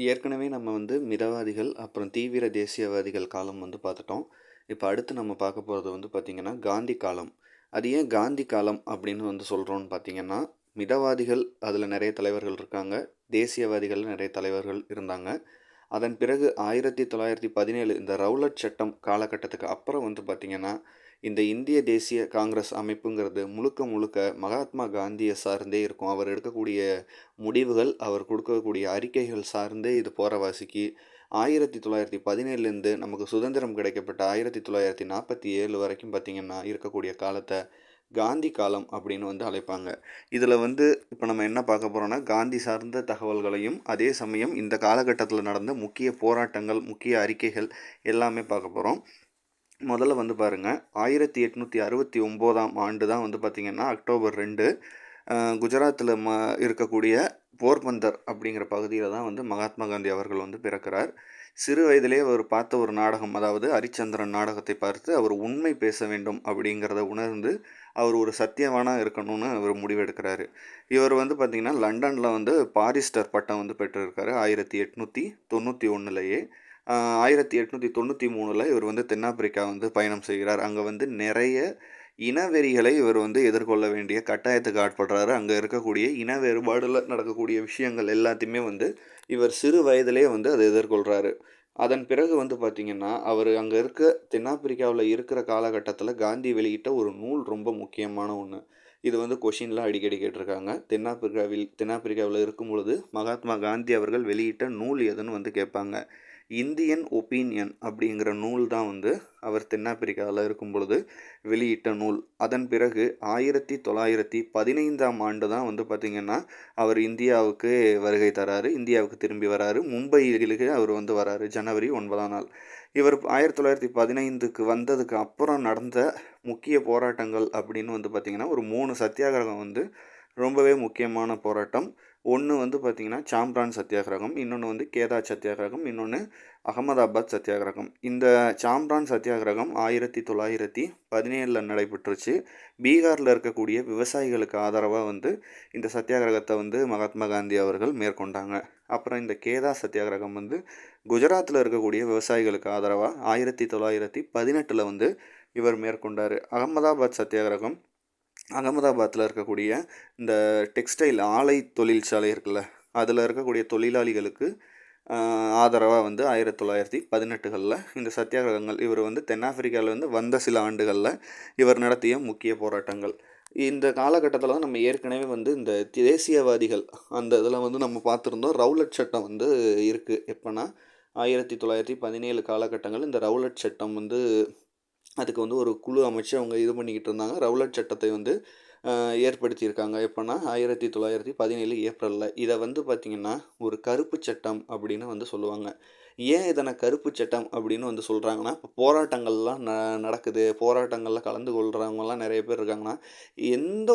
ஏற்கனவே நம்ம வந்து மிதவாதிகள், அப்புறம் தீவிர தேசியவாதிகள் காலம் வந்து பார்த்துட்டோம். இப்ப அடுத்து நம்ம பார்க்க போறது வந்து பார்த்தீங்கன்னா, காந்தி காலம். அது ஏன் காந்தி காலம் அப்படின்னு வந்து சொல்றோம்னு பார்த்தீங்கன்னா, மிதவாதிகள் அதில நெறைய தலைவர்கள் இருக்காங்க. தேசியவாதிகள் நெறைய தலைவர்கள் இருந்தாங்க. அதன் பிறகு 1917 இந்த ரவுலட் சட்டம் காலகட்டத்துக்கு அப்புறம் வந்து பார்த்தீங்கன்னா, இந்த இந்திய தேசிய காங்கிரஸ் அமைப்புங்கிறது முழுக்க முழுக்க மகாத்மா காந்திய சார்ந்தே இருக்கும். அவர் எடுக்கக்கூடிய முடிவுகள், அவர் கொடுக்கக்கூடிய அறிக்கைகள் சார்ந்தே இது போறவாசிக்கு 1917லேருந்து நமக்கு சுதந்திரம் கிடைக்கப்பட்ட 1947 வரைக்கும் பார்த்தீங்கன்னா, இருக்கக்கூடிய காலத்த காந்தி காலம் அப்படின்னு வந்து அழைப்பாங்க. இதில வந்து இப்ப நம்ம என்ன பார்க்க போறோம்னா, காந்தி சார்ந்த தகவல்களையும், அதே சமயம் இந்த காலகட்டத்தில நடந்த முக்கிய போராட்டங்கள், முக்கிய அறிக்கைகள் எல்லாமே பார்க்க போறோம். முதல்ல வந்து பாருங்க, 1869ஆம் ஆண்டு தான் வந்து பார்த்தீங்கன்னா, அக்டோபர் 2 குஜராத்தில இருக்கக்கூடிய போர்பந்தர் அப்படிங்கிற பகுதியில தான் வந்து மகாத்மா காந்தி அவர்கள் வந்து பிறக்கிறார். சிறு வயதிலே அவர் பார்த்த ஒரு நாடகம், அதாவது ஹரிச்சந்திரன் நாடகத்தை பார்த்து அவர் உண்மை பேச வேண்டும் அப்படிங்கிறத உணர்ந்து, அவர் ஒரு சத்தியவானா இருக்கணும்னு அவர் முடிவெடுக்கிறாரு. இவர் வந்து பார்த்தீங்கன்னா, லண்டன்ல வந்து பாரிஸ்டர் பட்டம் வந்து பெற்றிருக்காரு 1891லயே. 1893ல இவர் வந்து தென்னாப்பிரிக்கா வந்து பயணம் செய்கிறார். அங்க வந்து நிறைய இனவெறிகளை இவர் வந்து எதிர்கொள்ள வேண்டிய கட்டாயத்துக்கு ஆட்படுறாரு. அங்க இருக்கக்கூடிய இன வேறுபாடுல நடக்கக்கூடிய விஷயங்கள் எல்லாத்தையுமே வந்து இவர் சிறு வயதிலேயே வந்து அத எதிர்கொள்றாரு. அதன் பிறகு வந்து பார்த்தீங்கன்னா, அவரு அங்க தென்னாப்பிரிக்காவுல இருக்கிற காலகட்டத்தில காந்தி வெளியிட்ட ஒரு நூல் ரொம்ப முக்கியமான ஒண்ணு. இது வந்து கொஷின்ல அடிக்கடி கேட்டிருக்காங்க. தென்னாப்பிரிக்காவுல இருக்கும்பொழுது மகாத்மா காந்தி அவர்கள் வெளியிட்ட நூல் எதுன்னு வந்து கேட்பாங்க. இந்தியன் ஒப்பீனியன் அப்படிங்கிற நூல் தான் வந்து அவர் தென்னாப்பிரிக்காவுல இருக்கும்பொழுது வெளியிட்ட நூல். அதன் பிறகு 1915ஆம் ஆண்டு தான் வந்து பார்த்தீங்கன்னா, அவர் இந்தியாவுக்கு வருகை தராரு. இந்தியாவுக்கு திரும்பி வராரு. மும்பையிலுக்கு அவர் வந்து வராரு. ஜனவரி 9ஆம் நாள். இவர் 1915க்கு வந்ததுக்கு அப்புறம் நடந்த முக்கிய போராட்டங்கள் அப்படின்னு வந்து பார்த்தீங்கன்னா, ஒரு 3 சத்தியாகிரகம் வந்து ரொம்பவே முக்கியமான போராட்டம். ஒண்ணு வந்து பார்த்தீங்கன்னா, சாம்ரான் சத்தியாகிரகம். இன்னொன்னு வந்து கேதா சத்தியாகிரகம். இன்னொன்னு அகமதாபாத் சத்தியாகிரகம். இந்த சாம்ரான் சத்தியாகிரகம் 1917ல நடைபெற்றுச்சு. பீகார்ல இருக்கக்கூடிய விவசாயிகளுக்கு ஆதரவா வந்து இந்த சத்தியாகிரகத்த வந்து மகாத்மா காந்தி அவர்கள் மேற்கொண்டாங்க. அப்புறம் இந்த கேதா சத்தியாகிரகம் வந்து குஜராத்ல இருக்கக்கூடிய விவசாயிகளுக்கு ஆதரவா 1918ல வந்து இவர் மேற்கொண்டாரு. அகமதாபாத் சத்தியாகிரகம் அகமதாபாத்ல இருக்கக்கூடிய இந்த டெக்ஸ்டைல் ஆலை தொழிற்சாலை இருக்குல்ல, அதில இருக்கக்கூடிய தொழிலாளிகளுக்கு ஆதரவா வந்து 1918கள்ல இந்த சத்தியாகிரகங்கள் இவர் வந்து தென்னாப்பிரிக்காவிலேருந்து வந்த சில ஆண்டுகள்ல இவர் நடத்திய முக்கிய போராட்டங்கள். இந்த காலகட்டத்தில தான் நம்ம ஏற்கனவே வந்து இந்த தேசியவாதிகள் அந்த இதில வந்து நம்ம பார்த்துருந்தோம். ரவுலட் சட்டம் வந்து இருக்கு. எப்பன்னா 1917 காலகட்டங்கள் இந்த ரவுலட் சட்டம் வந்து அதுக்கு வந்து ஒரு குழு அமைச்சு அவங்க இது பண்ணிக்கிட்டு இருந்தாங்க. ரவுலட் சட்டத்தை வந்து ஏற்படுத்தியிருக்காங்க. எப்பன்னா 1917 ஏப்ரல்ல. இத வந்து பார்த்தீங்கன்னா, ஒரு கருப்பு சட்டம் அப்படின்னு வந்து சொல்லுவாங்க. ஏன் இதன கருப்பு சட்டம் அப்படின்னு வந்து சொல்றாங்கன்னா, இப்போ போராட்டங்கள்லாம் நடக்குது. போராட்டங்கள்ல கலந்து கொள்றவங்கலாம் நெறைய பேர் இருக்காங்கன்னா, எந்த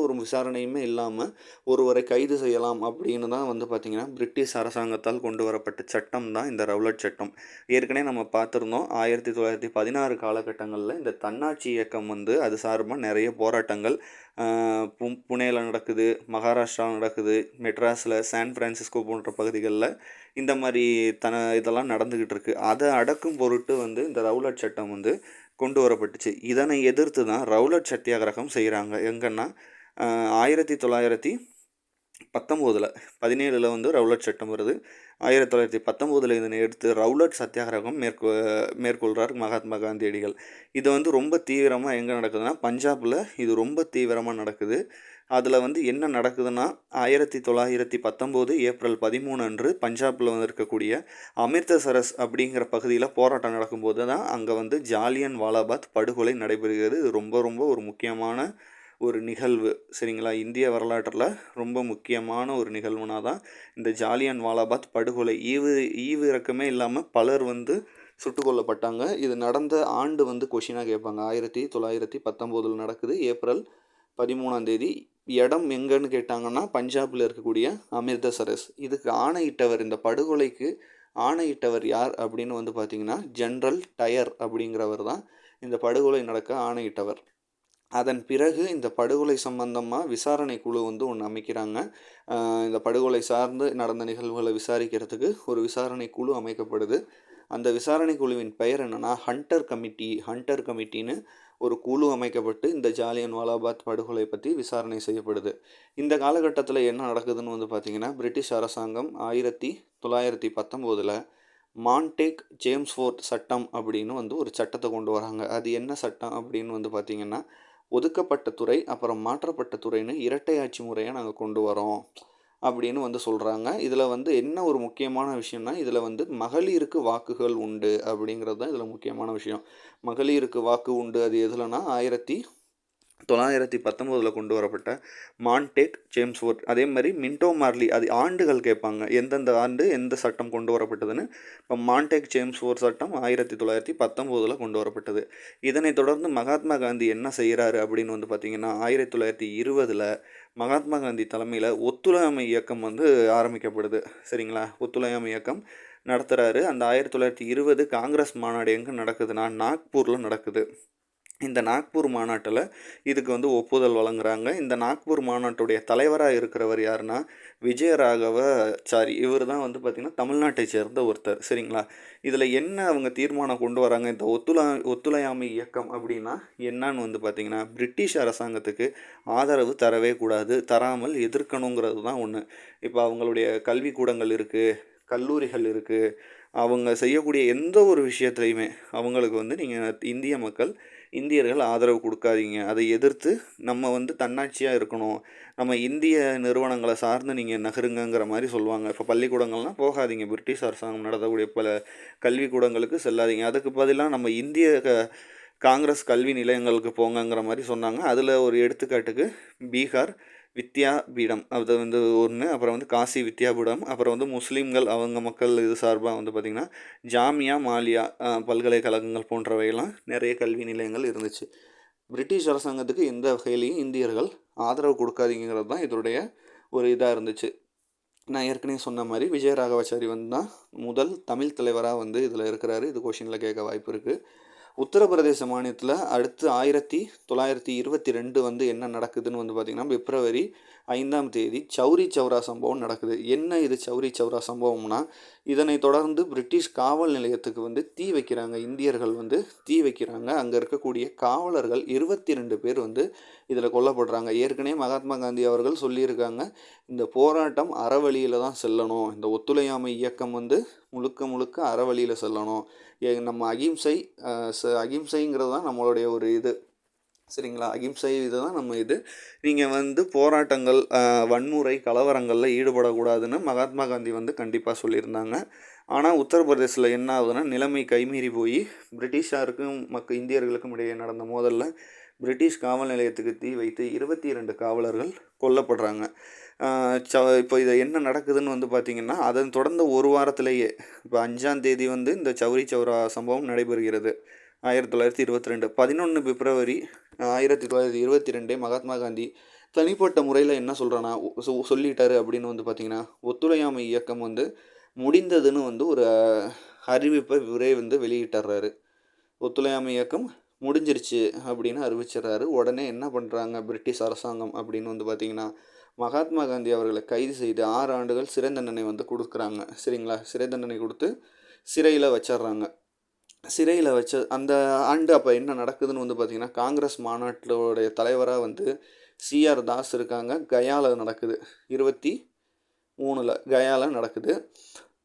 ஒரு விசாரணையுமே இல்லாம ஒருவரை கைது செய்யலாம் அப்படின்னு தான் வந்து பார்த்தீங்கன்னா, பிரிட்டிஷ் அரசாங்கத்தால் கொண்டு வரப்பட்ட சட்டம் தான் இந்த ரவுலட் சட்டம். ஏற்கனவே நம்ம பார்த்துருந்தோம். 1916 காலகட்டங்கள்ல இந்த தன்னாட்சி இயக்கம் வந்து அது சார்பா நெறைய போராட்டங்கள் புனேல நடக்குது, மகாராஷ்டிரால நடக்குது, மெட்ராஸ்ல, சான் பிரான்சிஸ்கோ போன்ற பகுதிகள்ல இந்த மாரி இதெல்லாம் நடந்துகிட்டு இருக்கு. அத அடக்கும் பொருட்டு வந்து இந்த ரவுலட் சட்டம் வந்து கொண்டு வரப்பட்டுச்சு. இதனை எதிர்த்து தான் ரவுலட் சத்தியாகிரகம் செய்றாங்க. எங்கன்னா, 1919ல 17ல வந்து ரவுலட் சட்டம் வருது. 1919ல இதனை எடுத்து ரவுலட் சத்தியாகிரகம் மேற்கொள்றார் மகாத்மா காந்தியடிகள். இது வந்து ரொம்ப தீவிரமா எங்க நடக்குதுன்னா, பஞ்சாப்ல இது ரொம்ப தீவிரமா நடக்குது. அதில வந்து என்ன நடக்குதுன்னா, 1919 ஏப்ரல் 13 அன்று பஞ்சாப்ல வந்து இருக்கக்கூடிய அமிர்தசரஸ் அப்படிங்கிற பகுதியில போராட்டம் நடக்கும்போது தான், அங்க வந்து ஜாலியன் வாலாபாக் படுகொலை நடைபெறுகிறது. இது ரொம்ப ரொம்ப ஒரு முக்கியமான ஒரு நிகழ்வு. சரிங்களா? இந்திய வரலாற்றில ரொம்ப முக்கியமான ஒரு நிகழ்வுனா தான் இந்த ஜாலியன் வாலாபாக் படுகொலை. ஈவு இரக்கமே இல்லாம பலர் வந்து சுட்டுக் கொல்லப்பட்டாங்க. இது நடந்த ஆண்டு வந்து கொஸ்டினா கேட்பாங்க. 1919ல நடக்குது. ஏப்ரல் 13ஆம் தேதி. இடம் எங்கன்னு கேட்டாங்கன்னா, பஞ்சாப்ல இருக்கக்கூடிய அமிர்தசரஸ். இதுக்கு ஆணையிட்டவர், இந்த படுகொலைக்கு ஆணையிட்டவர் யார் அப்படின்னு வந்து பார்த்தீங்கன்னா, ஜெனரல் டயர் அப்படிங்கிறவர் தான் இந்த படுகொலை நடக்க ஆணையிட்டவர். அதன் பிறகு இந்த படுகொலை சம்பந்தமாக விசாரணை குழு வந்து ஒன்று அமைக்கிறாங்க. இந்த படுகொலை சார்ந்து நடந்த நிகழ்வுகளை விசாரிக்கிறதுக்கு ஒரு விசாரணை குழு அமைக்கப்படுது. அந்த விசாரணை குழுவின் பெயர் என்னென்னா ஹண்டர் கமிட்டின்னு ஒரு குழு அமைக்கப்பட்டு இந்த ஜாலியன் வாலாபாக் படுகொலை பற்றி விசாரணை செய்யப்படுது. இந்த காலகட்டத்தில் என்ன நடக்குதுன்னு வந்து பார்த்திங்கன்னா, பிரிட்டிஷ் அரசாங்கம் 1919 மான்டேக் ஜேம்ஸ்ஃபோர்ட் சட்டம் அப்படின்னு வந்து ஒரு சட்டத்தை கொண்டு வராங்க. அது என்ன சட்டம் அப்படின்னு வந்து பார்த்திங்கன்னா, ஒதுக்கப்பட்ட துறை அப்புறம் மாற்றப்பட்ட துறைன்னு இரட்டை ஆட்சி முறையை நாங்கள் கொண்டு வரோம் அப்படின்னு வந்து சொல்கிறாங்க. இதில் வந்து என்ன ஒரு முக்கியமான விஷயம்னா, இதில் வந்து மகளிருக்கு வாக்குகள் உண்டு அப்படிங்கிறது தான் இதில் முக்கியமான விஷயம். மகளிருக்கு வாக்கு உண்டு. அது எதுலனா 1919 கொண்டு வரப்பட்ட மான்டேக் ஜேம்ஸ்ஃபோர்ட். அதே மாதிரி மின்டோ மார்லி, அது ஆண்டுகள் கேட்பாங்க, எந்தெந்த ஆண்டு எந்த சட்டம் கொண்டு வரப்பட்டதுன்னு. இப்போ மான்டேக் ஜேம்ஸ்ஃபோர்ட் சட்டம் 1919 கொண்டு வரப்பட்டது. இதனைத் தொடர்ந்து மகாத்மா காந்தி என்ன செய்கிறாரு அப்படின்னு வந்து பார்த்திங்கன்னா, 1920 மகாத்மா காந்தி தலைமையில் ஒத்துழையாமை இயக்கம் வந்து ஆரம்பிக்கப்படுது. சரிங்களா? ஒத்துழையாமை இயக்கம் நடத்துகிறாரு. அந்த 1920 காங்கிரஸ் மாநாடு எங்கே நடக்குதுன்னா நாக்பூரில் நடக்குது. இந்த நாக்பூர் மாநாட்டில் இதுக்கு வந்து ஒப்புதல் வழங்குறாங்க. இந்த நாக்பூர் மாநாட்டுடைய தலைவராக இருக்கிறவர் யாருன்னா விஜயராகவாச்சாரி. இவர் தான் வந்து பார்த்திங்கன்னா தமிழ்நாட்டை சேர்ந்த ஒருத்தர். சரிங்களா? இதில் என்ன அவங்க தீர்மானம் கொண்டு வராங்க, இந்த ஒத்துழையாமை இயக்கம் அப்படின்னா என்னன்னு வந்து பார்த்திங்கன்னா, பிரிட்டிஷ் அரசாங்கத்துக்கு ஆதரவு தரவே கூடாது, தராமல் எதிர்க்கணுங்கிறது தான் ஒன்று. இப்போ அவங்களுடைய கல்விக்கூடங்கள் இருக்குது, கல்லூரிகள் இருக்குது, அவங்க செய்யக்கூடிய எந்த ஒரு விஷயத்துலையுமே அவங்களுக்கு வந்து நீங்கள் இந்தியர்கள் ஆதரவு கொடுக்காதீங்க, அதை எதிர்த்து நம்ம வந்து தன்னாட்சியாக இருக்கணும், நம்ம இந்திய நிறுவனங்களை சார்ந்து நீங்கள் நகருங்கிற மாதிரி சொல்லுவாங்க. இப்போ பள்ளிக்கூடங்கள்லாம் போகாதீங்க, பிரிட்டிஷ் அரசாங்கம் நடத்தக்கூடிய பல கல்விக்கூடங்களுக்கு செல்லாதீங்க, அதுக்கு பதிலாக நம்ம இந்திய காங்கிரஸ் கல்வி நிலையங்களுக்கு போங்கங்கிற மாதிரி சொன்னாங்க. அதில் ஒரு எடுத்துக்காட்டுக்கு பீகார் வித்யா பீடம் அது வந்து ஒன்று, அப்புறம் வந்து காசி வித்யாபீடம், அப்புறம் வந்து முஸ்லீம்கள் அவங்க மக்கள் இது சார்பாக வந்து பார்த்திங்கன்னா ஜாமியா மாலியா பல்கலைக்கழகங்கள் போன்றவையெல்லாம் நிறைய கல்வி நிலையங்கள் இருந்துச்சு. பிரிட்டிஷ் அரசாங்கத்துக்கு எந்த வகையிலையும் இந்தியர்கள் ஆதரவு கொடுக்காதீங்கிறது தான் இதனுடைய ஒரு இதாக இருந்துச்சு. நான் ஏற்கனவே சொன்ன மாதிரி விஜயராகவாச்சாரி வந்து தான் முதல் தமிழ் தலைவராக வந்து இதில் இருக்கிறாரு. இது கொஷினில் கேட்க வாய்ப்பு இருக்குது. உத்தரப்பிரதேச மாநிலத்தில் அடுத்து 1922 வந்து என்ன நடக்குதுன்னு வந்து பார்த்திங்கன்னா, பிப்ரவரி 5 சௌரி சௌரா சம்பவம் நடக்குது. என்ன இது சௌரி சௌரா சம்பவம்னா, இதனை தொடர்ந்து பிரிட்டிஷ் காவல் நிலையத்துக்கு வந்து தீ வைக்கிறாங்க. இந்தியர்கள் வந்து தீ வைக்கிறாங்க. அங்கே இருக்கக்கூடிய காவலர்கள் 22 பேர் வந்து இதில் கொல்லப்படுறாங்க. ஏற்கனவே மகாத்மா காந்தி அவர்கள் சொல்லியிருக்காங்க, இந்த போராட்டம் அறவழியில் தான் செல்லணும், இந்த ஒத்துழையாமை இயக்கம் வந்து முழுக்க அறவழியில் செல்லணும், நம்ம அகிம்சைங்கிறது தான் நம்மளுடைய ஒரு இது. சரிங்களா? அகிம்சை இது தான் நம்ம இது. நீங்கள் வந்து போராட்டங்கள், வன்முறை, கலவரங்களில் ஈடுபடக்கூடாதுன்னு மகாத்மா காந்தி வந்து கண்டிப்பாக சொல்லியிருந்தாங்க. ஆனால் உத்தரப்பிரதேசில் என்ன ஆகுதுன்னா, நிலைமை கைமீறி போய் பிரிட்டிஷாருக்கும் இந்தியர்களுக்கும் இடையே நடந்த மோதலில் பிரிட்டிஷ் காவல் நிலையத்துக்கு தீ வைத்து 22 காவலர்கள் கொல்லப்படுறாங்க. இப்போ இதை என்ன நடக்குதுன்னு வந்து பார்த்திங்கன்னா, அதன் தொடர்ந்த ஒரு வாரத்திலேயே இப்போ 5 வந்து இந்த சௌரி சௌரா சம்பவம் நடைபெறுகிறது. 1922 11 பிப்ரவரி 1922 மகாத்மா காந்தி தனிப்பட்ட முறையில் என்ன சொல்கிறேன்னா சொல்லிட்டாரு அப்படின்னு வந்து பார்த்திங்கன்னா, ஒத்துழையாமை இயக்கம் வந்து முடிந்ததுன்னு வந்து ஒரு அறிவிப்பை இவரே வந்து வெளியிட்டுறாரு. ஒத்துழையாமை இயக்கம் முடிஞ்சிருச்சு அப்படின்னு அறிவிச்சிடுறாரு. உடனே என்ன பண்ணுறாங்க பிரிட்டிஷ் அரசாங்கம் அப்படின்னு வந்து பார்த்திங்கன்னா, மகாத்மா காந்தி அவர்களை கைது செய்து 6 ஆண்டுகள் சிறை தண்டனை வந்து கொடுக்குறாங்க. சரிங்களா? சிறை தண்டனை கொடுத்து சிறையில் வச்சிட்றாங்க. சிறையில் வச்ச அந்த ஆண்டு அப்போ என்ன நடக்குதுன்னு வந்து பார்த்திங்கன்னா, காங்கிரஸ் மாநாட்டோடைய தலைவராக வந்து சிஆர் தாஸ் இருக்காங்க. கயாவில் நடக்குது. 23 கயாவில் நடக்குது.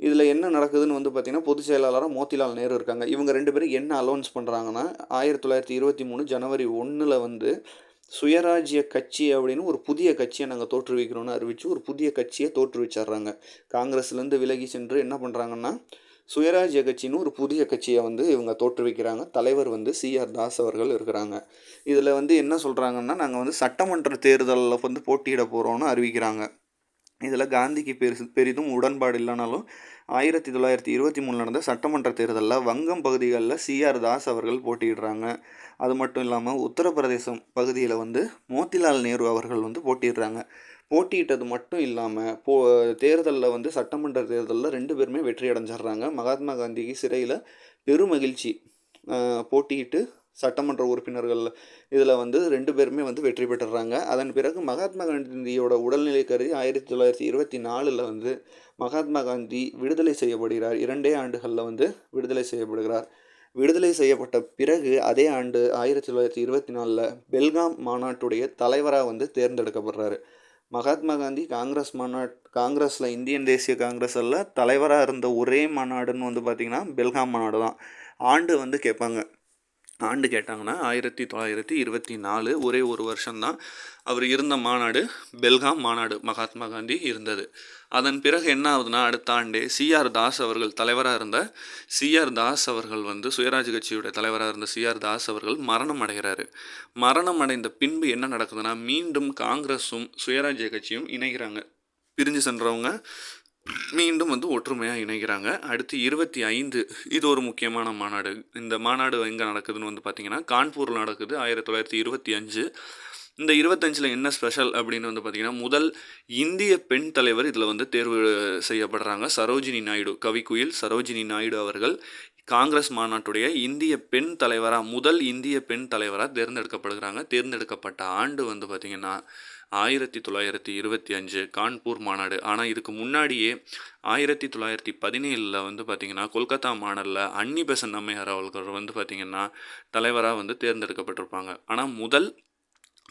இதில் என்ன நடக்குதுன்னு வந்து பார்த்திங்கன்னா, பொதுச் செயலாளராக மோத்திலால் நேரு இருக்காங்க. இவங்க 2 பேரும் என்ன அலௌன்ஸ் பண்ணுறாங்கன்னா, 1923 ஜனவரி 1 வந்து சுயராஜ்ய கட்சி அப்படின்னு ஒரு புதிய கட்சியை நாங்கள் தோற்றுவிக்கிறோன்னு அறிவித்து ஒரு புதிய கட்சியை தோற்றுவிச்சிட்றாங்க. காங்கிரஸ்லேருந்து விலகி சென்று என்ன பண்ணுறாங்கன்னா, சுயராஜ்ய கட்சின்னு ஒரு புதிய கட்சியை வந்து இவங்க தோற்றுவிக்கிறாங்க. தலைவர் வந்து சிஆர் தாஸ் அவர்கள் இருக்கிறாங்க. இதில் வந்து என்ன சொல்கிறாங்கன்னா, நாங்கள் வந்து சட்டமன்ற தேர்தலில் வந்து போட்டியிட போகிறோன்னு அறிவிக்கிறாங்க. இதில் காந்திக்கு பெரிதும் உடன்பாடு இல்லைனாலும் 1923 நடந்த சட்டமன்ற தேர்தலில் வங்கம் பகுதிகளில் சிஆர் தாஸ் அவர்கள் போட்டியிடுறாங்க. அது மட்டும் இல்லாமல் உத்தரப்பிரதேசம் பகுதியில் வந்து மோத்திலால் நேரு அவர்கள் வந்து போட்டியிடுறாங்க. போட்டியிட்டது மட்டும் இல்லாமல் தேர்தலில் வந்து சட்டமன்ற தேர்தலில் 2 பேருமே வெற்றி அடைஞ்சிட்றாங்க. மகாத்மா காந்திக்கு சிறையில் பெருமகிழ்ச்சி. போட்டியிட்டு சட்டமன்ற உறுப்பினர்கள் இதில் வந்து 2 பேருமே வந்து வெற்றி பெற்றுறாங்க. அதன் பிறகு மகாத்மா காந்தியோட உடல்நிலை கருதி 1924 வந்து மகாத்மா காந்தி விடுதலை செய்யப்படுகிறார். 2 ஆண்டுகளில் வந்து விடுதலை செய்யப்படுகிறார். விடுதலை செய்யப்பட்ட பிறகு அதே ஆண்டு 1924 பெல்காம் மாநாட்டுடைய தலைவராக வந்து தேர்ந்தெடுக்கப்படுறாரு. மகாத்மா காந்தி காங்கிரஸில் இந்தியன் தேசிய காங்கிரஸில் தலைவராக இருந்த ஒரே மாநாடுன்னு வந்து பார்த்திங்கன்னா பெல்காம் மாநாடு தான். ஆண்டு வந்து கேட்பாங்க. ஆண்டு கேட்டாங்கன்னா 1924 ஒரே ஒரு வருஷம்தான் அவர் இருந்த மாநாடு பெல்காம் மாநாடு மகாத்மா காந்தி இருந்தது. அதன் பிறகு என்ன ஆகுதுன்னா அடுத்த ஆண்டே சிஆர் தாஸ் அவர்கள் தலைவராக இருந்த சிஆர் தாஸ் அவர்கள் வந்து சுயராஜ் கட்சியுடைய தலைவராக இருந்த சிஆர் தாஸ் அவர்கள் மரணம் அடைகிறாரு. மரணம் அடைந்த பின்பு என்ன நடக்குதுன்னா மீண்டும் காங்கிரஸும் சுயராஜ்ய கட்சியும் இணைகிறாங்க. பிரிஞ்சு சென்றவங்க மீண்டும் வந்து ஒற்றுமையாக இணைகிறாங்க. அடுத்து 25 இது ஒரு முக்கியமான மாநாடு. இந்த மாநாடு எங்கே நடக்குதுன்னு வந்து பார்த்திங்கன்னா கான்பூரில் நடக்குது 1925. இந்த 25ல் என்ன ஸ்பெஷல் அப்படின்னு வந்து பார்த்திங்கன்னா முதல் இந்திய பெண் தலைவர் இதில் வந்து தேர்வு செய்யப்படுறாங்க. சரோஜினி நாயுடு, கவிக்குயில் சரோஜினி நாயுடு அவர்கள் காங்கிரஸ் மாநாட்டுடைய இந்திய பெண் தலைவராக முதல் இந்திய பெண் தலைவராக தேர்ந்தெடுக்கப்படுகிறாங்க. தேர்ந்தெடுக்கப்பட்ட ஆண்டு வந்து பார்த்திங்கன்னா 1925 கான்பூர் மாநாடு. ஆனால் இதுக்கு முன்னாடியே 1917 வந்து பார்த்திங்கன்னா கொல்கத்தா மாநாட்டில் அன்னி பெசன்ட் அம்மையார் அவர்கள் வந்து பார்த்திங்கன்னா தலைவராக வந்து தேர்ந்தெடுக்கப்பட்டிருப்பாங்க. ஆனால் முதல்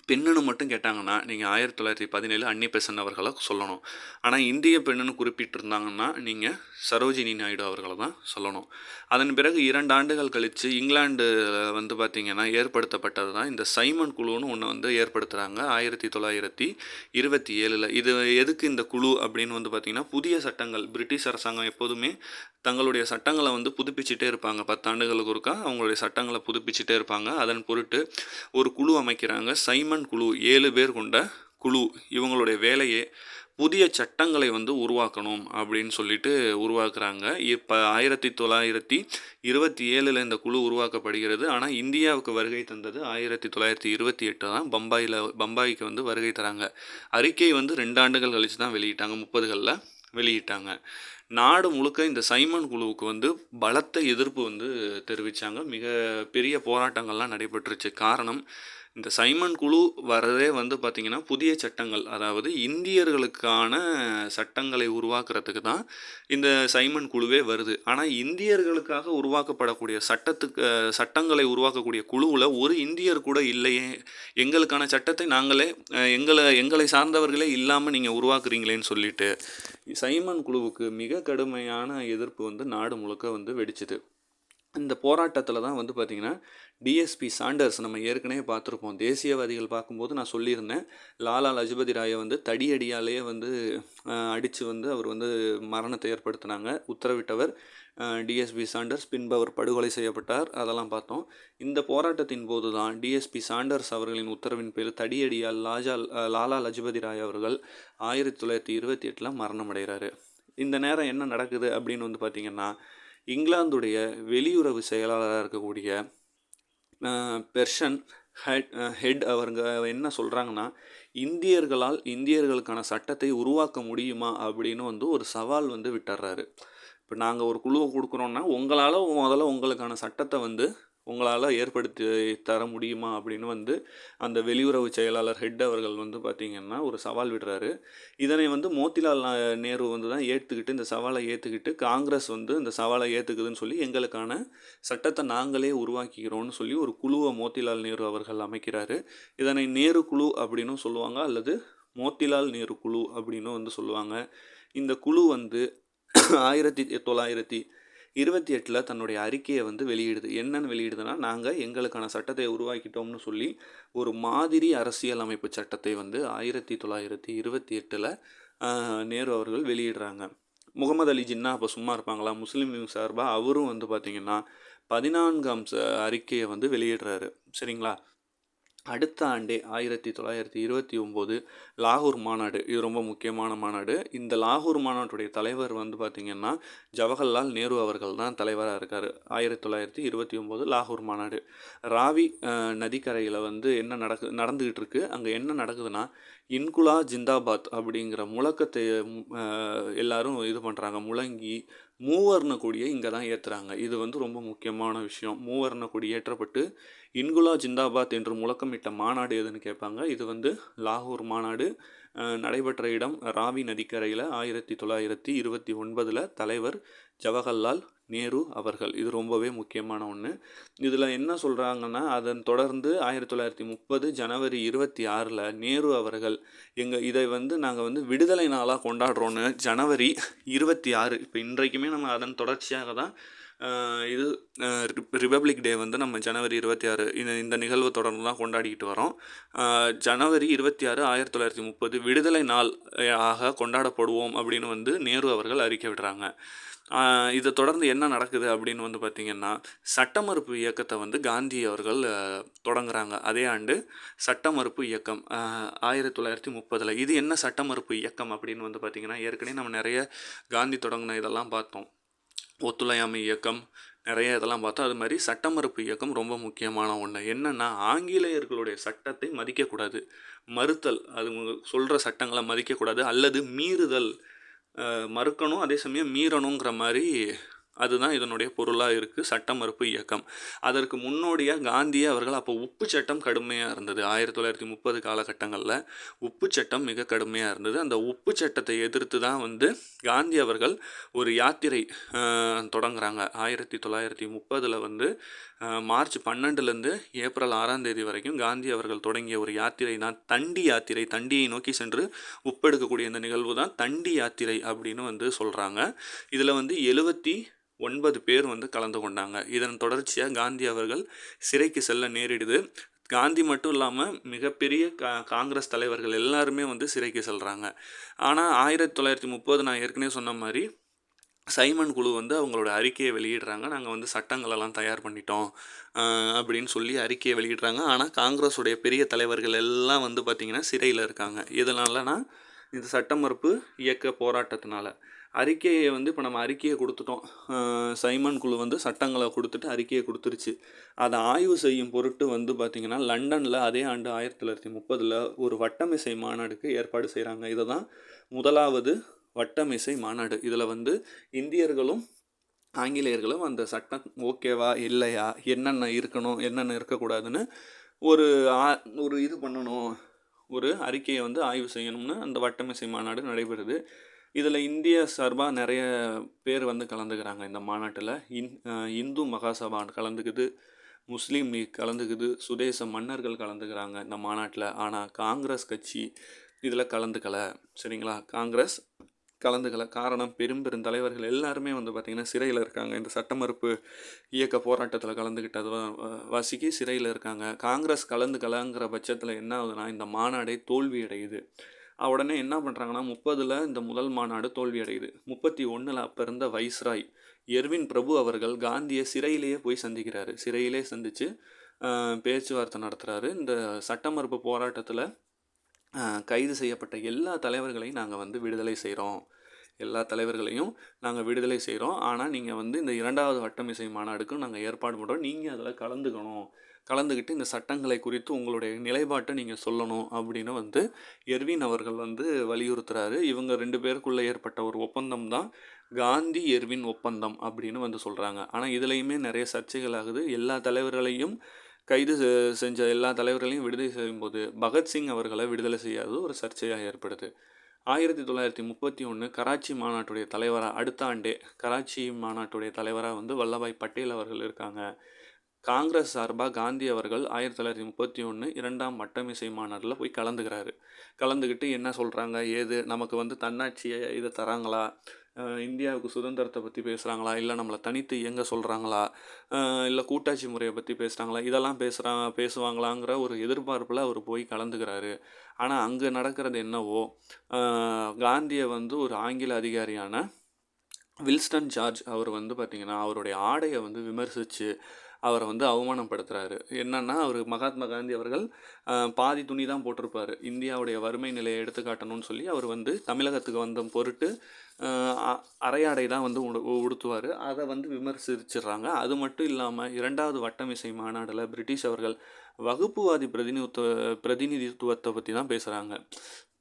பெண்ணுன்னு மட்டும் கேட்டாங்கன்னா நீங்கள் 1917 அன்னி பெசன்ட் அவர்களை சொல்லணும். ஆனால் இந்திய பெண்ணுன்னு குறிப்பிட்டிருந்தாங்கன்னா நீங்கள் சரோஜினி நாயுடு அவர்களை தான் சொல்லணும். அதன் பிறகு 2 ஆண்டுகள் கழித்து இங்கிலாந்து வந்து பார்த்திங்கன்னா ஏற்படுத்தப்பட்டது தான் இந்த சைமன் குழுன்னு ஒன்று வந்து ஏற்படுத்துகிறாங்க 1927. இது எதுக்கு இந்த குழு அப்படின்னு வந்து பார்த்திங்கன்னா புதிய சட்டங்கள் பிரிட்டிஷ் அரசாங்கம் எப்போதுமே தங்களுடைய சட்டங்களை வந்து புதுப்பிச்சுட்டே இருப்பாங்க. 10 ஆண்டுகளுக்கு ஒருக்கா அவங்களுடைய சட்டங்களை புதுப்பிச்சுட்டே இருப்பாங்க. அதன் பொருட்டு ஒரு குழு அமைக்கிறாங்க. சைமன் குழு 7 பேர் கொண்ட குழு. இவங்களுடைய வேலையே புதிய சட்டங்களை வந்து உருவாக்கணும் அப்படின்னு சொல்லிட்டு உருவாக்குறாங்க. இப்போ 1927 இந்த குழு உருவாக்கப்படுகிறது. ஆனால் இந்தியாவுக்கு வருகை தந்தது 1928 தான். பம்பாய்க்கு வந்து வருகை தராங்க. அறிக்கை வந்து 2 ஆண்டுகள் கழித்து தான் வெளியிட்டாங்க. 30களில் வெளியிட்டாங்க. நாடு முழுக்க இந்த சைமன் குழுவுக்கு வந்து பலத்த எதிர்ப்பு வந்து தெரிவித்தாங்க. மிக பெரிய போராட்டங்கள்லாம் நடைபெற்றுச்சு. காரணம் இந்த சைமன் குழு வரதே வந்து பார்த்திங்கன்னா புதிய சட்டங்கள், அதாவது இந்தியர்களுக்கான சட்டங்களை உருவாக்குறதுக்கு தான் இந்த சைமன் குழுவே வருது. ஆனால் இந்தியர்களுக்காக உருவாக்கப்படக்கூடிய சட்டங்களை உருவாக்கக்கூடிய குழுவில் ஒரு இந்தியர் கூட இல்லையே, எங்களுக்கான சட்டத்தை நாங்களே எங்களை சார்ந்தவர்களே இல்லாமல் நீங்கள் உருவாக்குறீங்களேன்னு சொல்லிட்டு சைமன் குழுவுக்கு மிக கடுமையான எதிர்ப்பு வந்து நாடு முழுக்க வந்து வெடிச்சுது. இந்த போராட்டத்தில் தான் வந்து பார்த்திங்கன்னா டிஎஸ்பி சாண்டர்ஸ் நம்ம ஏற்கனவே பார்த்துருப்போம். தேசியவாதிகள் பார்க்கும்போது நான் சொல்லியிருந்தேன், லாலா லஜபதி ராயை வந்து தடியடியாலேயே வந்து அடித்து வந்து அவர் வந்து மரணத்தை ஏற்படுத்தினாங்க. உத்தரவிட்டவர் டிஎஸ்பி சாண்டர்ஸ். பின்பு அவர் படுகொலை செய்யப்பட்டார். அதெல்லாம் பார்த்தோம். இந்த போராட்டத்தின் போது தான் டிஎஸ்பி சாண்டர்ஸ் அவர்களின் உத்தரவின் பேர் தடியடியால் லாலா லஜபதி ராய் அவர்கள் 1928 மரணம் அடைகிறாரு. இந்த நேரம் என்ன நடக்குது அப்படின்னு வந்து பார்த்திங்கன்னா இங்கிலாந்துடைய வெளியுறவு செயலாளராக இருக்கக்கூடிய பெர்ஷன் ஹெட் அவருங்க என்ன சொல்கிறாங்கன்னா இந்தியர்களுக்கான சட்டத்தை உருவாக்க முடியுமா அப்படின்னு வந்து ஒரு சவால் வந்து விட்டுறாரு. இப்போ நாங்கள் ஒரு குழுவை கொடுக்குறோன்னா உங்களால் முதல்ல உங்களுக்கான சட்டத்தை வந்து உங்களால் ஏற்படுத்தி தர முடியுமா அப்படின்னு வந்து அந்த வெளியுறவு செயலாளர் ஹெட் அவர்கள் வந்து பார்த்திங்கன்னா ஒரு சவால் விடுறாரு. இதனை வந்து மோத்திலால் நேரு வந்து தான் ஏற்றுக்கிட்டு இந்த சவாலை ஏற்றுக்கிட்டு காங்கிரஸ் வந்து இந்த சவாலை ஏற்றுக்குதுன்னு சொல்லி எங்களுக்கான சட்டத்தை நாங்களே உருவாக்கிக்கிறோன்னு சொல்லி ஒரு குழுவை மோத்திலால் நேரு அவர்கள் அமைக்கிறாரு. இதனை நேரு குழு அப்படின்னும் சொல்லுவாங்க, அல்லது மோத்திலால் நேரு குழு அப்படின்னு வந்து சொல்லுவாங்க. இந்த குழு வந்து 1928 தன்னுடைய அறிக்கையை வந்து வெளியிடுது. என்னன்னு வெளியிடுதுன்னா, நாங்கள் எங்களுக்கான சட்டத்தை உருவாக்கிட்டோம்னு சொல்லி ஒரு மாதிரி அரசியல் அமைப்பு சட்டத்தை வந்து 1928 நேரு அவர்கள் வெளியிடுறாங்க. முகமது அலி ஜின்னா அப்போ சும்மா இருப்பாங்களா? முஸ்லீம் லீக் சார்பாக அவரும் வந்து பார்த்திங்கன்னா 14 அம்ச அறிக்கையை வந்து வெளியிடுறாரு. சரிங்களா? அடுத்த ஆண்டே 1929 லாகூர் மாநாடு. இது ரொம்ப முக்கியமான மாநாடு. இந்த லாகூர் மாநாட்டுடைய தலைவர் வந்து பார்த்திங்கன்னா ஜவஹர்லால் நேரு அவர்கள் தான் தலைவராக இருக்கார். 1929 லாகூர் மாநாடு. ராவி நதிக்கரையில் வந்து என்ன நடந்துக்கிட்டு இருக்குது, அங்கே என்ன நடக்குதுன்னா இன்குலா ஜிந்தாபாத் அப்படிங்கிற முழக்கத்தை எல்லாரும் இது பண்ணுறாங்க, முழங்கி மூவர்ண கொடியை இங்கே தான் ஏற்றுறாங்க. இது வந்து ரொம்ப முக்கியமான விஷயம். மூவர்ண கொடி ஏற்றப்பட்டு இன்குலா ஜிந்தாபாத் என்று முழக்கமிட்ட மாநாடு எதுன்னு கேட்பாங்க. இது வந்து லாகூர் மாநாடு. நடைபெற்ற இடம் ராவி நதிக்கரையில் 1929 தலைவர் ஜவஹர்லால் நேரு அவர்கள். இது ரொம்பவே முக்கியமான ஒன்று. இதில் என்ன சொல்கிறாங்கன்னா, அதன் தொடர்ந்து 1930 ஜனவரி 26 நேரு அவர்கள் இதை வந்து நாங்கள் வந்து விடுதலை நாளாக கொண்டாடுறோன்னு ஜனவரி 26, இப்போ இன்றைக்குமே நம்ம அதன் தொடர்ச்சியாக தான் இது ரிபப்ளிக் டே வந்து நம்ம ஜனவரி 26 இந்த நிகழ்வு தொடர்ந்து தான் கொண்டாடிக்கிட்டு வரோம். ஜனவரி 26 1930 விடுதலை நாள் ஆக கொண்டாடப்படுவோம் அப்படின்னு வந்து நேரு அவர்கள் அறிக்கை விடுறாங்க. இதை தொடர்ந்து என்ன நடக்குது அப்படின்னு வந்து பார்த்திங்கன்னா, சட்ட மறுப்பு இயக்கத்தை வந்து காந்தி அவர்கள் தொடங்குறாங்க. அதே ஆண்டு சட்ட மறுப்பு இயக்கம் 1930. இது என்ன சட்ட மறுப்பு இயக்கம் அப்படின்னு வந்து பார்த்திங்கன்னா, ஏற்கனவே நம்ம நிறைய காந்தி தொடங்கின இதெல்லாம் பார்த்தோம். ஒத்துழையாமை இயக்கம் நிறைய இதெல்லாம் பார்த்தோம். அது மாதிரி சட்ட மறுப்பு இயக்கம் ரொம்ப முக்கியமான ஒன்று. என்னென்னா, ஆங்கிலேயர்களுடைய சட்டத்தை மதிக்கக்கூடாது, மறுத்தல், அது சொல்கிற சட்டங்களை மதிக்கக்கூடாது, அல்லது மீறுதல், மறுக்கணும் அதே சமயம் மீறணுங்கிற மாதிரி அதுதான் இதனுடைய பொருளாக இருக்குது சட்ட மறுப்பு இயக்கம். அதற்கு முன்னோடியாக காந்தியே அவர்கள் அப்போ உப்பு சட்டம் கடுமையாக இருந்தது. 1930 காலகட்டங்களில் உப்பு சட்டம் மிக கடுமையாக இருந்தது. அந்த உப்பு சட்டத்தை எதிர்த்து தான் வந்து காந்தி அவர்கள் ஒரு யாத்திரை தொடங்குறாங்க. 1930 வந்து மார்ச் 12 ஏப்ரல் 6 வரைக்கும் காந்தி அவர்கள் தொடங்கிய ஒரு யாத்திரை தான் தண்டி யாத்திரை. தண்டியை நோக்கி சென்று உப்பெடுக்கக்கூடிய இந்த நிகழ்வு தான் தண்டி யாத்திரை அப்படின்னு வந்து சொல்கிறாங்க. இதில் வந்து 79 பேர் வந்து கலந்து கொண்டாங்க. இதன் தொடர்ச்சியாக காந்தி அவர்கள் சிறைக்கு செல்ல நேரிடுது. காந்தி மட்டும் இல்லாமல் மிகப்பெரிய காங்கிரஸ் தலைவர்கள் எல்லாருமே வந்து சிறைக்கு செல்கிறாங்க. ஆனால் 1930 நான் ஏற்கனவே சொன்ன மாதிரி சைமன் குழு வந்து அவங்களோட அறிக்கையை வெளியிடுறாங்க. நாங்கள் வந்து சட்டங்களெல்லாம் தயார் பண்ணிட்டோம் அப்படின்னு சொல்லி அறிக்கையை வெளியிடுறாங்க. ஆனால் காங்கிரஸுடைய பெரிய தலைவர்கள் எல்லாம் வந்து பார்த்திங்கன்னா சிறையில் இருக்காங்க. எதனாலனா இந்த சட்ட மறுப்பு இயக்க போராட்டத்தினால. அறிக்கையை வந்து இப்போ நம்ம அறிக்கையை கொடுத்துட்டோம். சைமன் குழு வந்து சட்டங்களை கொடுத்துட்டு அறிக்கையை கொடுத்துருச்சு. அதை ஆய்வு செய்யும் பொருட்டு வந்து பார்த்திங்கன்னா லண்டனில் அதே ஆண்டு 1930 ஒரு வட்டமிசை மாநாடுக்கு ஏற்பாடு செய்கிறாங்க. இதை தான் முதலாவது வட்டமிசை மாநாடு. இதில் வந்து இந்தியர்களும் ஆங்கிலேயர்களும் அந்த சட்டம் ஓகேவா இல்லையா, என்னென்ன இருக்கணும் என்னென்ன இருக்கக்கூடாதுன்னு ஒரு இது பண்ணணும், ஒரு அறிக்கையை வந்து ஆய்வு செய்யணும்னு அந்த வட்டமிசை மாநாடு நடைபெறுது. இதில் இந்திய சார்பாக நிறைய பேர் வந்து கலந்துக்கிறாங்க இந்த மாநாட்டில். இந்து மகாசபா கலந்துக்குது, முஸ்லீம் லீக் கலந்துக்குது, சுதேச மன்னர்கள் கலந்துக்கிறாங்க இந்த மாநாட்டில். ஆனால் காங்கிரஸ் கட்சி இதில் கலந்துக்கலை. சரிங்களா, காங்கிரஸ் கலந்துக்கலை. காரணம், பெருந்தலைவர்கள் எல்லாருமே வந்து பார்த்திங்கன்னா சிறையில் இருக்காங்க. இந்த சட்ட மறுப்பு இயக்க போராட்டத்தில் கலந்துக்கிட்டது வாசிக்கு சிறையில் இருக்காங்க. காங்கிரஸ் கலந்துக்கலைங்கிற பட்சத்தில் என்ன ஆகுதுன்னா இந்த மாநாடே தோல்வி அடையுது. உடனே என்ன பண்ணுறாங்கன்னா 30 இந்த முதல் மாநாடு தோல்வி அடையுது. 31 அப்போ இருந்த வைஸ்ராய் எர்வின் பிரபு அவர்கள் காந்தியை சிறையிலேயே போய் சந்திக்கிறாரு. சிறையிலே சந்தித்து பேச்சுவார்த்தை நடத்துகிறாரு. இந்த சட்ட மறுப்பு போராட்டத்தில் கைது செய்யப்பட்ட எல்லா தலைவர்களையும் நாங்கள் வந்து விடுதலை செய்கிறோம், எல்லா தலைவர்களையும் நாங்கள் விடுதலை செய்கிறோம். ஆனால் நீங்கள் வந்து இந்த 2வது வட்டமிசை மாநாடுக்கும் நாங்கள் ஏற்பாடு பண்ணுறோம், நீங்கள் அதில் கலந்துக்கிட்டு இந்த சட்டங்களை குறித்து உங்களுடைய நிலைப்பாட்டை நீங்கள் சொல்லணும் அப்படின்னு வந்து எர்வின் அவர்கள் வந்து வலியுறுத்துகிறாரு. இவங்க 2 பேருக்குள்ளே ஏற்பட்ட ஒரு ஒப்பந்தம் தான் காந்தி எர்வின் ஒப்பந்தம் அப்படின்னு வந்து சொல்கிறாங்க. ஆனால் இதுலேயுமே நிறைய சர்ச்சைகள் ஆகுது. எல்லா தலைவர்களையும் கைது செஞ்ச எல்லா தலைவர்களையும் விடுதலை செய்யும்போது பகத்சிங் அவர்களை விடுதலை செய்யாதது ஒரு சர்ச்சையாக ஏற்படுது. 1931 கராச்சி மாநாட்டுடைய தலைவராக, அடுத்த ஆண்டே கராச்சி மாநாட்டுடைய தலைவராக வந்து வல்லபாய் பட்டேல் அவர்கள் இருக்காங்க. காங்கிரஸ் சார்பாக காந்தி அவர்கள் 1931 2ஆம் வட்டமிசை மாநாட்டில் போய் கலந்துக்கிட்டு என்ன சொல்கிறாங்க, ஏது நமக்கு வந்து தன்னாட்சியை இதை தராங்களா, இந்தியாவுக்கு சுதந்திரத்தை பற்றி பேசுகிறாங்களா, இல்லை நம்மளை தனித்து இயங்க சொல்கிறாங்களா, இல்லை கூட்டாட்சி முறையை பற்றி பேசுகிறாங்களா, இதெல்லாம் பேசுவாங்களாங்கிற ஒரு எதிர்பார்ப்பில் அவர் போய் கலந்துக்கிறாரு. ஆனால் அங்கே நடக்கிறது என்னவோ, காந்தியை வந்து ஒரு ஆங்கில அதிகாரியான வில்ஸ்டன் ஜார்ஜ் அவர் வந்து பார்த்திங்கன்னா அவருடைய ஆடையை வந்து விமர்சித்து அவரை வந்து அவமானப்படுத்துகிறாரு. என்னென்னா, அவர் மகாத்மா காந்தி அவர்கள் பாதி துணி தான் போட்டிருப்பார். இந்தியாவுடைய வறுமை நிலையை எடுத்துக்காட்டணும்னு சொல்லி அவர் வந்து தமிழகத்துக்கு வந்த பொருட்டு அரையாடை தான் வந்து உடுத்துவார். அதை வந்து விமர்சிச்சிடுறாங்க. அது மட்டும் இல்லாமல் 2வது வட்டமிசை மாநாட்டில் பிரிட்டிஷ் அவர்கள் வகுப்புவாதி பிரதிநிதித்துவத்தை பற்றி தான் பேசுகிறாங்க.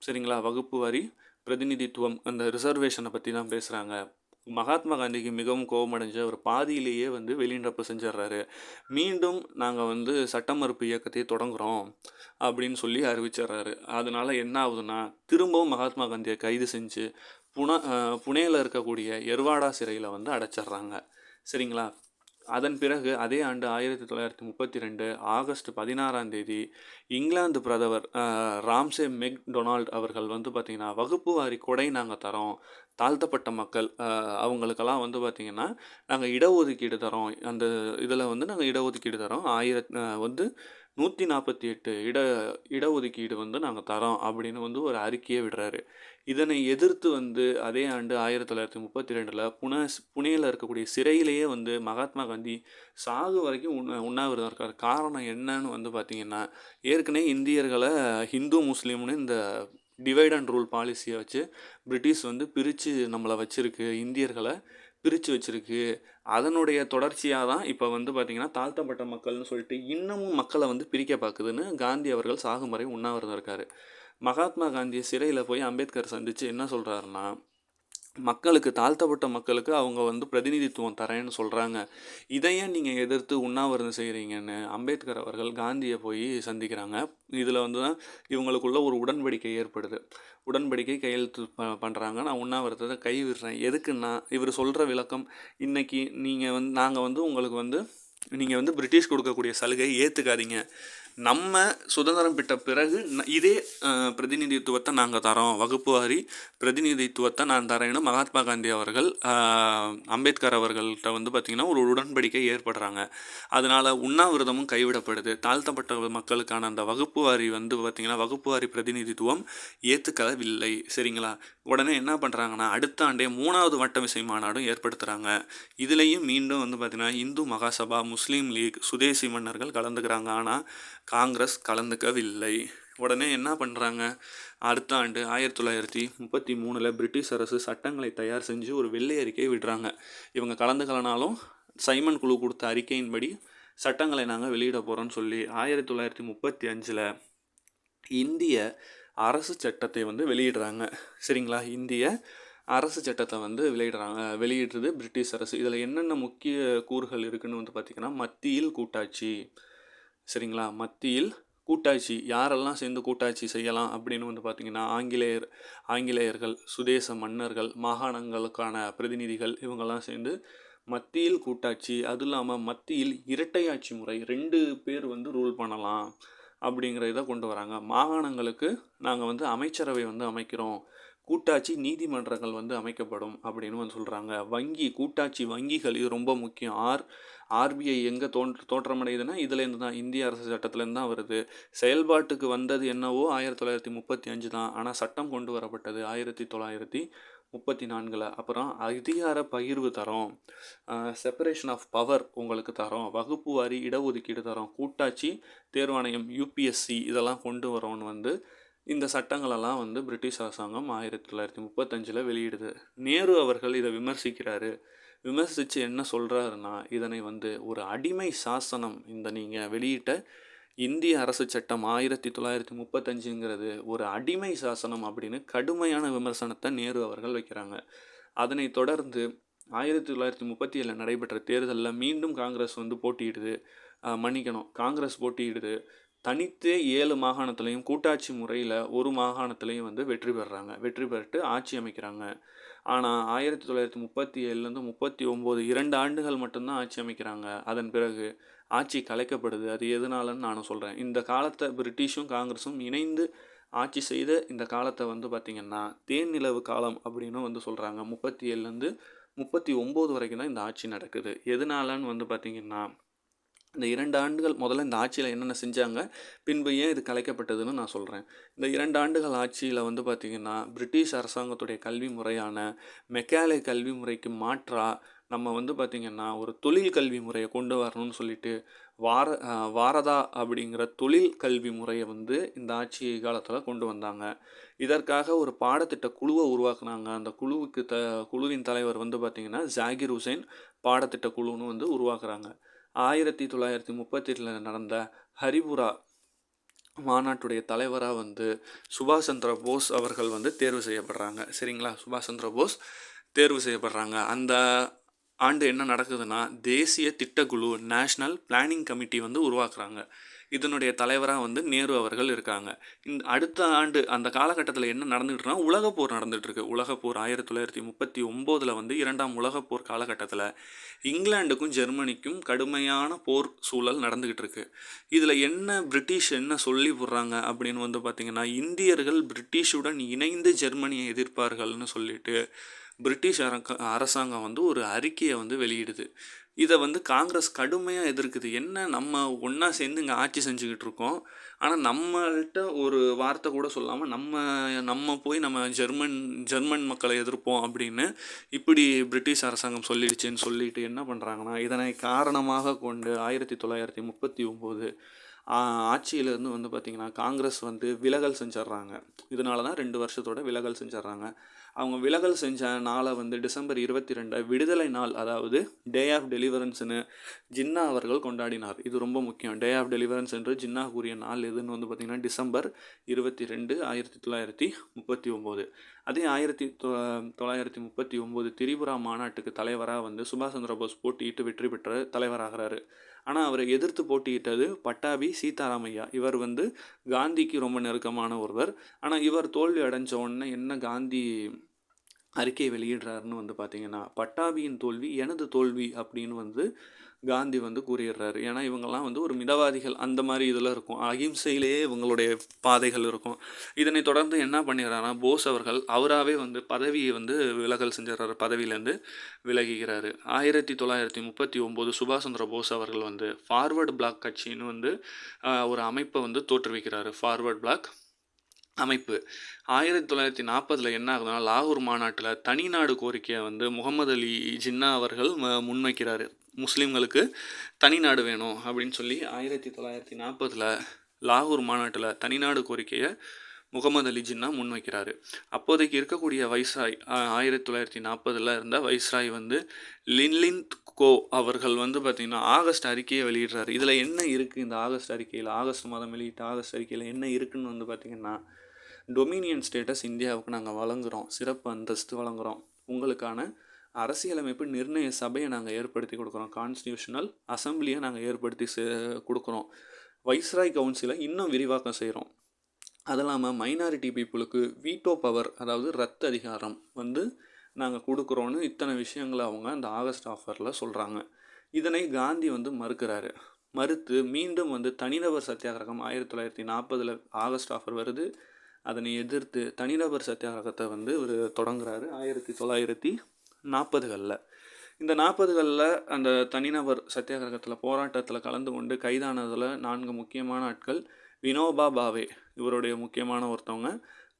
சரிங்களா? வகுப்பு வாரி பிரதிநிதித்துவம் அந்த ரிசர்வேஷனை பற்றி தான் பேசுகிறாங்க. மகாத்மா காந்திக்கு மிகவும் கோபமடைஞ்ச ஒரு பாதியிலேயே வந்து வெளிநடப்பு செஞ்சிடுறாரு. மீண்டும் நாங்கள் வந்து சட்ட மறுப்பு இயக்கத்தை தொடங்குகிறோம் அப்படின்னு சொல்லி அறிவிச்சிடுறாரு. அதனால என்ன ஆகுதுன்னா, திரும்பவும் மகாத்மா காந்தியை கைது செஞ்சு புனேல இருக்கக்கூடிய எர்வாடா சிறையில் வந்து அடைச்சிட்றாங்க. சரிங்களா? அதன் பிறகு அதே ஆண்டு 1932 ஆகஸ்ட் 16ஆம் தேதி இங்கிலாந்து பிரதமர் ராம்சே மெக் டொனால்ட் அவர்கள் வந்து பார்த்திங்கன்னா, வகுப்பு வாரி கொடை நாங்கள் தரோம், தாழ்த்தப்பட்ட மக்கள் அவங்களுக்கெல்லாம் வந்து பார்த்திங்கன்னா நாங்கள் இடஒதுக்கீடு தரோம், அந்த இதில் வந்து நாங்கள் இடஒதுக்கீடு தரோம், வந்து 148 இடஒதுக்கீடு வந்து நாங்கள் தரோம் அப்படின்னு வந்து ஒரு அறிக்கையை விடுறாரு. இதனை எதிர்த்து வந்து அதே ஆண்டு 1932 புனேல இருக்கக்கூடிய சிறையிலேயே வந்து மகாத்மா காந்தி சாகு வரைக்கும் உண்ணாவிரதம் இருக்கார். காரணம் என்னன்னு வந்து பார்த்திங்கன்னா, ஏற்கனவே இந்தியர்களை ஹிந்து முஸ்லீம்னு இந்த டிவைட் அண்ட் ரூல் பாலிசியை வச்சு பிரிட்டிஷ் வந்து பிரித்து நம்மளை வச்சுருக்கு, இந்தியர்களை பிரித்து வச்சுருக்கு. அதனுடைய தொடர்ச்சியாக தான் இப்போ வந்து பார்த்திங்கன்னா தாழ்த்தப்பட்ட மக்கள்னு சொல்லிட்டு இன்னமும் மக்களை வந்து பிரிக்க பார்க்குதுன்னு காந்தி அவர்கள் சாகும் வரை உண்ணாவிரதம் இருக்கார். மகாத்மா காந்தி சிறையில் போய் அம்பேத்கர் சந்தித்து என்ன சொல்கிறாருன்னா, மக்களுக்கு தாழ்த்தப்பட்ட மக்களுக்கு அவங்க வந்து பிரதிநிதித்துவம் தரேன்னு சொல்கிறாங்க, இதையே நீங்கள் எதிர்த்து உண்ணாவிரதம் செய்கிறீங்கன்னு அம்பேத்கர் அவர்கள் காந்தியை போய் சந்திக்கிறாங்க. இதில் வந்து தான் இவங்களுக்குள்ள ஒரு உடன்படிக்கை ஏற்படுது. உடன்படிக்கை கையெழுத்து பண்ணுறாங்க. நான் உண்ணாவிரதத்தை கைவிடுறேன். எதுக்குன்னா, இவர் சொல்கிற விளக்கம், இன்றைக்கி நீங்கள் வந்து நாங்கள் வந்து உங்களுக்கு வந்து நீங்கள் வந்து பிரிட்டிஷ் கொடுக்கக்கூடிய சலுகை ஏற்றுக்காதீங்க, நம்ம சுதந்திரம் பெற்ற பிறகு இதே பிரதிநிதித்துவத்தை நாங்கள் தரோம், வகுப்பு வாரி பிரதிநிதித்துவத்தை நான் தரேன்னு மகாத்மா காந்தி அவர்கள் அம்பேத்கர் அவர்கள்ட்ட வந்து பார்த்திங்கன்னா ஒரு உடன்படிக்கை ஏற்படுறாங்க. அதனால் உண்ணாவிரதமும் கைவிடப்படுது. தாழ்த்தப்பட்ட மக்களுக்கான அந்த வகுப்பு வாரி வந்து பார்த்திங்கன்னா வகுப்பு வாரி பிரதிநிதித்துவம் ஏற்றுக்கவில்லை. சரிங்களா? உடனே என்ன பண்ணுறாங்கன்னா, அடுத்த ஆண்டே 3வது வட்டவிசை மாநாடும் ஏற்படுத்துகிறாங்க. இதுலேயும் மீண்டும் வந்து பார்த்திங்கன்னா இந்து மகாசபா, முஸ்லீம் லீக், சுதேசி மன்னர்கள் கலந்துக்கிறாங்க. ஆனால் காங்கிரஸ் கலந்துக்கவில்லை. உடனே என்ன பண்ணுறாங்க, அடுத்த ஆண்டு 1933 பிரிட்டிஷ் அரசு சட்டங்களை தயார் செஞ்சு ஒரு வெள்ளை அறிக்கை விடுறாங்க. இவங்க கலந்துக்கலனாலும் சைமன் குழு கொடுத்த அறிக்கையின்படி சட்டங்களை நாங்கள் வெளியிட போகிறோன்னு சொல்லி 1935 இந்திய அரசு சட்டத்தை வந்து வெளியிடுறாங்க. சரிங்களா? இந்திய அரசு சட்டத்தை வந்து வெளியிடுறது பிரிட்டிஷ் அரசு. இதில் என்னென்ன முக்கிய கூறுகள் இருக்குதுன்னு வந்து பார்த்திங்கன்னா, மத்தியில் கூட்டாட்சி. சரிங்களா? மத்தியில் கூட்டாட்சி யாரெல்லாம் சேர்ந்து கூட்டாட்சி செய்யலாம் அப்படின்னு வந்து பார்த்திங்கன்னா, ஆங்கிலேயர்கள், சுதேச மன்னர்கள், மாகாணங்களுக்கான பிரதிநிதிகள், இவங்கெல்லாம் சேர்ந்து மத்தியில் கூட்டாட்சி. அதுவும் இல்லாமல் மத்தியில் இரட்டையாட்சி முறை, 2 பேர் வந்து ரூல் பண்ணலாம் அப்படிங்கிற இதை கொண்டு வராங்க. மாகாணங்களுக்கு நாங்கள் வந்து அமைச்சரவை வந்து அமைக்கிறோம், கூட்டாட்சி நீதிமன்றங்கள் வந்து அமைக்கப்படும் அப்படின்னு வந்து சொல்கிறாங்க. கூட்டாட்சி வங்கிகள், இது ரொம்ப முக்கியம். ஆர்பிஐ எங்கே தோற்றமடையுதுன்னா இதுலேருந்து தான், இந்திய அரசு சட்டத்துலேருந்து தான் வருது. செயல்பாட்டுக்கு வந்தது என்னவோ 1935 தான், ஆனால் சட்டம் கொண்டு வரப்பட்டது 1934. அப்புறம் அதிகார பகிர்வு தரோம், செப்பரேஷன் ஆஃப் பவர் உங்களுக்கு தரோம், வகுப்பு வாரி இடஒதுக்கீடு தரோம், கூட்டாட்சி தேர்வாணையம் யூபிஎஸ்சி இதெல்லாம் கொண்டு வரோன்னு வந்து இந்த சட்டங்களெல்லாம் வந்து பிரிட்டிஷ் அரசாங்கம் 1935 வெளியிடுது. நேரு அவர்கள் இதை விமர்சிக்கிறாரு. விமர்சித்து என்ன சொல்கிறாருன்னா, இதனை வந்து ஒரு அடிமை சாசனம், இந்த நீங்கள் வெளியிட்ட இந்திய அரசு சட்டம் 1935ங்கிறது ஒரு அடிமை சாசனம் அப்படின்னு கடுமையான விமர்சனத்தை நேரு அவர்கள் வைக்கிறாங்க. அதனை தொடர்ந்து 1937 நடைபெற்ற தேர்தலில் மீண்டும் காங்கிரஸ் வந்து போட்டியிடுது. காங்கிரஸ் போட்டியிடுது. தனித்தே 7 மாகாணத்துலேயும் கூட்டாட்சி முறையில் ஒரு மாகாணத்துலேயும் வந்து வெற்றி பெற்று ஆட்சி அமைக்கிறாங்க. ஆனால் 1937 39 2 ஆண்டுகள் மட்டும்தான் ஆட்சி அமைக்கிறாங்க. அதன் பிறகு ஆட்சி கலைக்கப்படுது. அது எதனாலன்னு நானும் சொல்கிறேன். இந்த காலத்தை பிரிட்டிஷும் காங்கிரஸும் இணைந்து ஆட்சி செய்த இந்த காலத்தை வந்து பார்த்திங்கன்னா தேன் நிலவு காலம் அப்படின்னு வந்து சொல்கிறாங்க. 37 39 வரைக்கும் தான் இந்த ஆட்சி நடக்குது. எதனாலன்னு வந்து பார்த்திங்கன்னா, இந்த 2 ஆண்டுகள் முதல்ல இந்த ஆட்சியில் என்னென்ன செஞ்சாங்க, பின்பு ஏன் இது கலைக்கப்பட்டதுன்னு நான் சொல்கிறேன். இந்த 2 ஆண்டுகள் ஆட்சியில் வந்து பார்த்திங்கன்னா, பிரிட்டிஷ் அரசாங்கத்துடைய கல்வி முறையான மெக்காலே கல்வி முறைக்கு மாற்றாக நம்ம வந்து பார்த்திங்கன்னா ஒரு தொழில் கல்வி முறையை கொண்டு வரணும்னு சொல்லிட்டு வாரதா அப்படிங்கிற தொழில் கல்வி முறையை வந்து இந்த ஆட்சி காலத்தில் கொண்டு வந்தாங்க. இதற்காக ஒரு பாடத்திட்ட குழுவை உருவாக்குனாங்க. அந்த குழுவின் தலைவர் வந்து பார்த்திங்கன்னா ஜாகிர் ஹுசைன் பாடத்திட்ட குழுன்னு வந்து உருவாக்குறாங்க. 1938 நடந்த ஹரிபுரா மாநாட்டுடைய தலைவராக வந்து சுபாஷ் சந்திர போஸ் அவர்கள் வந்து தேர்வு செய்யப்படுறாங்க. சரிங்களா, சுபாஷ் சந்திர போஸ் தேர்வு செய்யப்படுறாங்க. அந்த ஆண்டு என்ன நடக்குதுன்னா, தேசிய திட்டக்குழு நேஷ்னல் பிளானிங் கமிட்டி வந்து உருவாக்குறாங்க. இதனுடைய தலைவராக வந்து நேரு அவர்கள் இருக்காங்க. இந்த அடுத்த ஆண்டு அந்த காலகட்டத்தில் என்ன நடந்துகிட்டுனா, உலகப்போர் நடந்துகிட்ருக்கு. உலகப்போர் 1939 வந்து 2ஆம் உலகப்போர் காலகட்டத்தில் இங்கிலாந்துக்கும் ஜெர்மனிக்கும் கடுமையான போர் சூழல் நடந்துக்கிட்டு இருக்கு. இதில் என்ன பிரிட்டிஷ் என்ன சொல்லி போடுறாங்க அப்படின்னு வந்து பார்த்திங்கன்னா, இந்தியர்கள் பிரிட்டிஷுடன் இணைந்து ஜெர்மனியை எதிர்ப்பார்கள்னு சொல்லிட்டு பிரிட்டிஷ் அரசாங்கம் வந்து ஒரு அறிக்கையை வந்து வெளியிடுது. இதை வந்து காங்கிரஸ் கடுமையாக எதிர்க்குது. என்ன நம்ம ஒன்றா சேர்ந்து இங்கே ஆட்சி செஞ்சுக்கிட்டு இருக்கோம், ஆனால் நம்மள்கிட்ட ஒரு வார்த்தை கூட சொல்லாமல் நம்ம போய் நம்ம ஜெர்மன் மக்களை எதிர்ப்போம் அப்படின்னு இப்படி பிரிட்டிஷ் அரசாங்கம் சொல்லிடுச்சுன்னு சொல்லிட்டு என்ன பண்ணுறாங்கன்னா, இதனை காரணமாக கொண்டு 1939 ஆட்சியிலேருந்து வந்து பார்த்திங்கன்னா காங்கிரஸ் வந்து விலகல் செஞ்சிட்றாங்க. இதனால தான் 2 வருஷத்தோட விலகல் செஞ்சிட்றாங்க. அவங்க விலகல் செஞ்ச நாளை வந்து டிசம்பர் 22 விடுதலை நாள், அதாவது டே ஆஃப் டெலிவரன்ஸ்னு ஜின்னா அவர்கள் கொண்டாடினார். இது ரொம்ப முக்கியம். டே ஆஃப் டெலிவரன்ஸ் என்று ஜின்னா கூறிய நாள் எதுன்னு வந்து பார்த்திங்கன்னா டிசம்பர் 22, 1939. அதே 1939 திரிபுரா மாநாட்டுக்கு தலைவராக வந்து சுபாஷ் சந்திர போஸ் போட்டியிட்டு வெற்றி பெற்ற தலைவராகிறாரு. ஆனால் அவரை எதிர்த்து போட்டியிட்டது பட்டாபி சீதாராமையா. இவர் வந்து காந்திக்கு ரொம்ப நெருக்கமான ஒருவர். ஆனால் இவர் தோல்வி அடைஞ்ச உடனே என்ன காந்தி அறிக்கையை வெளியிடுறாருன்னு வந்து பார்த்திங்கன்னா, பட்டாபியின் தோல்வி எனது தோல்வி அப்படின்னு வந்து காந்தி வந்து கூறிடுறாரு. ஏன்னா இவங்கெல்லாம் வந்து ஒரு மிதவாதிகள் அந்த மாதிரி இதில் இருக்கும். அகிம்சையிலேயே இவங்களுடைய பாதைகள் இருக்கும். இதனை தொடர்ந்து என்ன பண்ணிடுறாருன்னா, போஸ் அவர்கள் அவராகவே வந்து பதவியை வந்து விலகல் செஞ்சிடறாரு. பதவியிலேருந்து விலகிக்கிறாரு. 1939 சுபாஷ் சந்திர போஸ் அவர்கள் வந்து ஃபார்வர்டு பிளாக் கட்சின்னு வந்து ஒரு அமைப்பை வந்து தோற்றுவிக்கிறாரு. ஃபார்வர்ட் பிளாக் அமைப்பு 1940 என்ன ஆகுதுன்னா, லாகூர் மாநாட்டில் தனிநாடு கோரிக்கையை வந்து முகமது அலி ஜின்னா அவர்கள் முன்வைக்கிறாரு. முஸ்லீம்களுக்கு தனிநாடு வேணும் அப்படின்னு சொல்லி 1940 லாகூர் மாநாட்டில் தனிநாடு கோரிக்கையை முகமது அலி ஜின்னா முன்வைக்கிறாரு. அப்போதைக்கு இருக்கக்கூடிய வைஸ்ராய் 1940 இருந்த வைஸ்ராய் வந்து லின்லிந்த் கோ அவர்கள் வந்து பார்த்திங்கன்னா ஆகஸ்ட் அறிக்கையை வெளியிடுறாரு. இதில் என்ன இருக்குது இந்த ஆகஸ்ட் அறிக்கையில், ஆகஸ்ட் மாதம் வெளியிட்ட ஆகஸ்ட் அறிக்கையில் என்ன இருக்குதுன்னு வந்து பார்த்திங்கன்னா, டொமினியன் ஸ்டேட்டஸ் இந்தியாவுக்கு நாங்கள் வழங்குகிறோம், சிறப்பு அந்தஸ்து வழங்குகிறோம், உங்களுக்கான அரசியலமைப்பு நிர்ணய சபையை நாங்கள் ஏற்படுத்தி கொடுக்குறோம், கான்ஸ்டியூஷனல் அசம்பிளியை நாங்கள் ஏற்படுத்தி கொடுக்குறோம், வைஸ்ராய் கவுன்சிலை இன்னும் விரிவாக்கம் செய்கிறோம், அது இல்லாமல் மைனாரிட்டி பீப்புளுக்கு வீட்டோ பவர், அதாவது ரத்து அதிகாரம் வந்து நாங்கள் கொடுக்குறோன்னு இத்தனை விஷயங்களை அவங்க அந்த ஆகஸ்ட் ஆஃபரில் சொல்கிறாங்க. இதனை காந்தி வந்து மறுக்கிறாரு. மறுத்து மீண்டும் வந்து தனிநபர் சத்தியாகிரகம் 1940 ஆகஸ்ட் ஆஃபர் வருது. அதனை எதிர்த்து தனிநபர் சத்தியாகிரகத்தை வந்து இவர் தொடங்குறாரு 1940. இந்த 40களில் அந்த தனிநபர் சத்தியாகிரகத்தில் போராட்டத்தில் கலந்து கொண்டு கைதானதில் 4 முக்கியமான ஆட்கள். வினோபா பாவே இவருடைய முக்கியமான ஒருத்தவங்க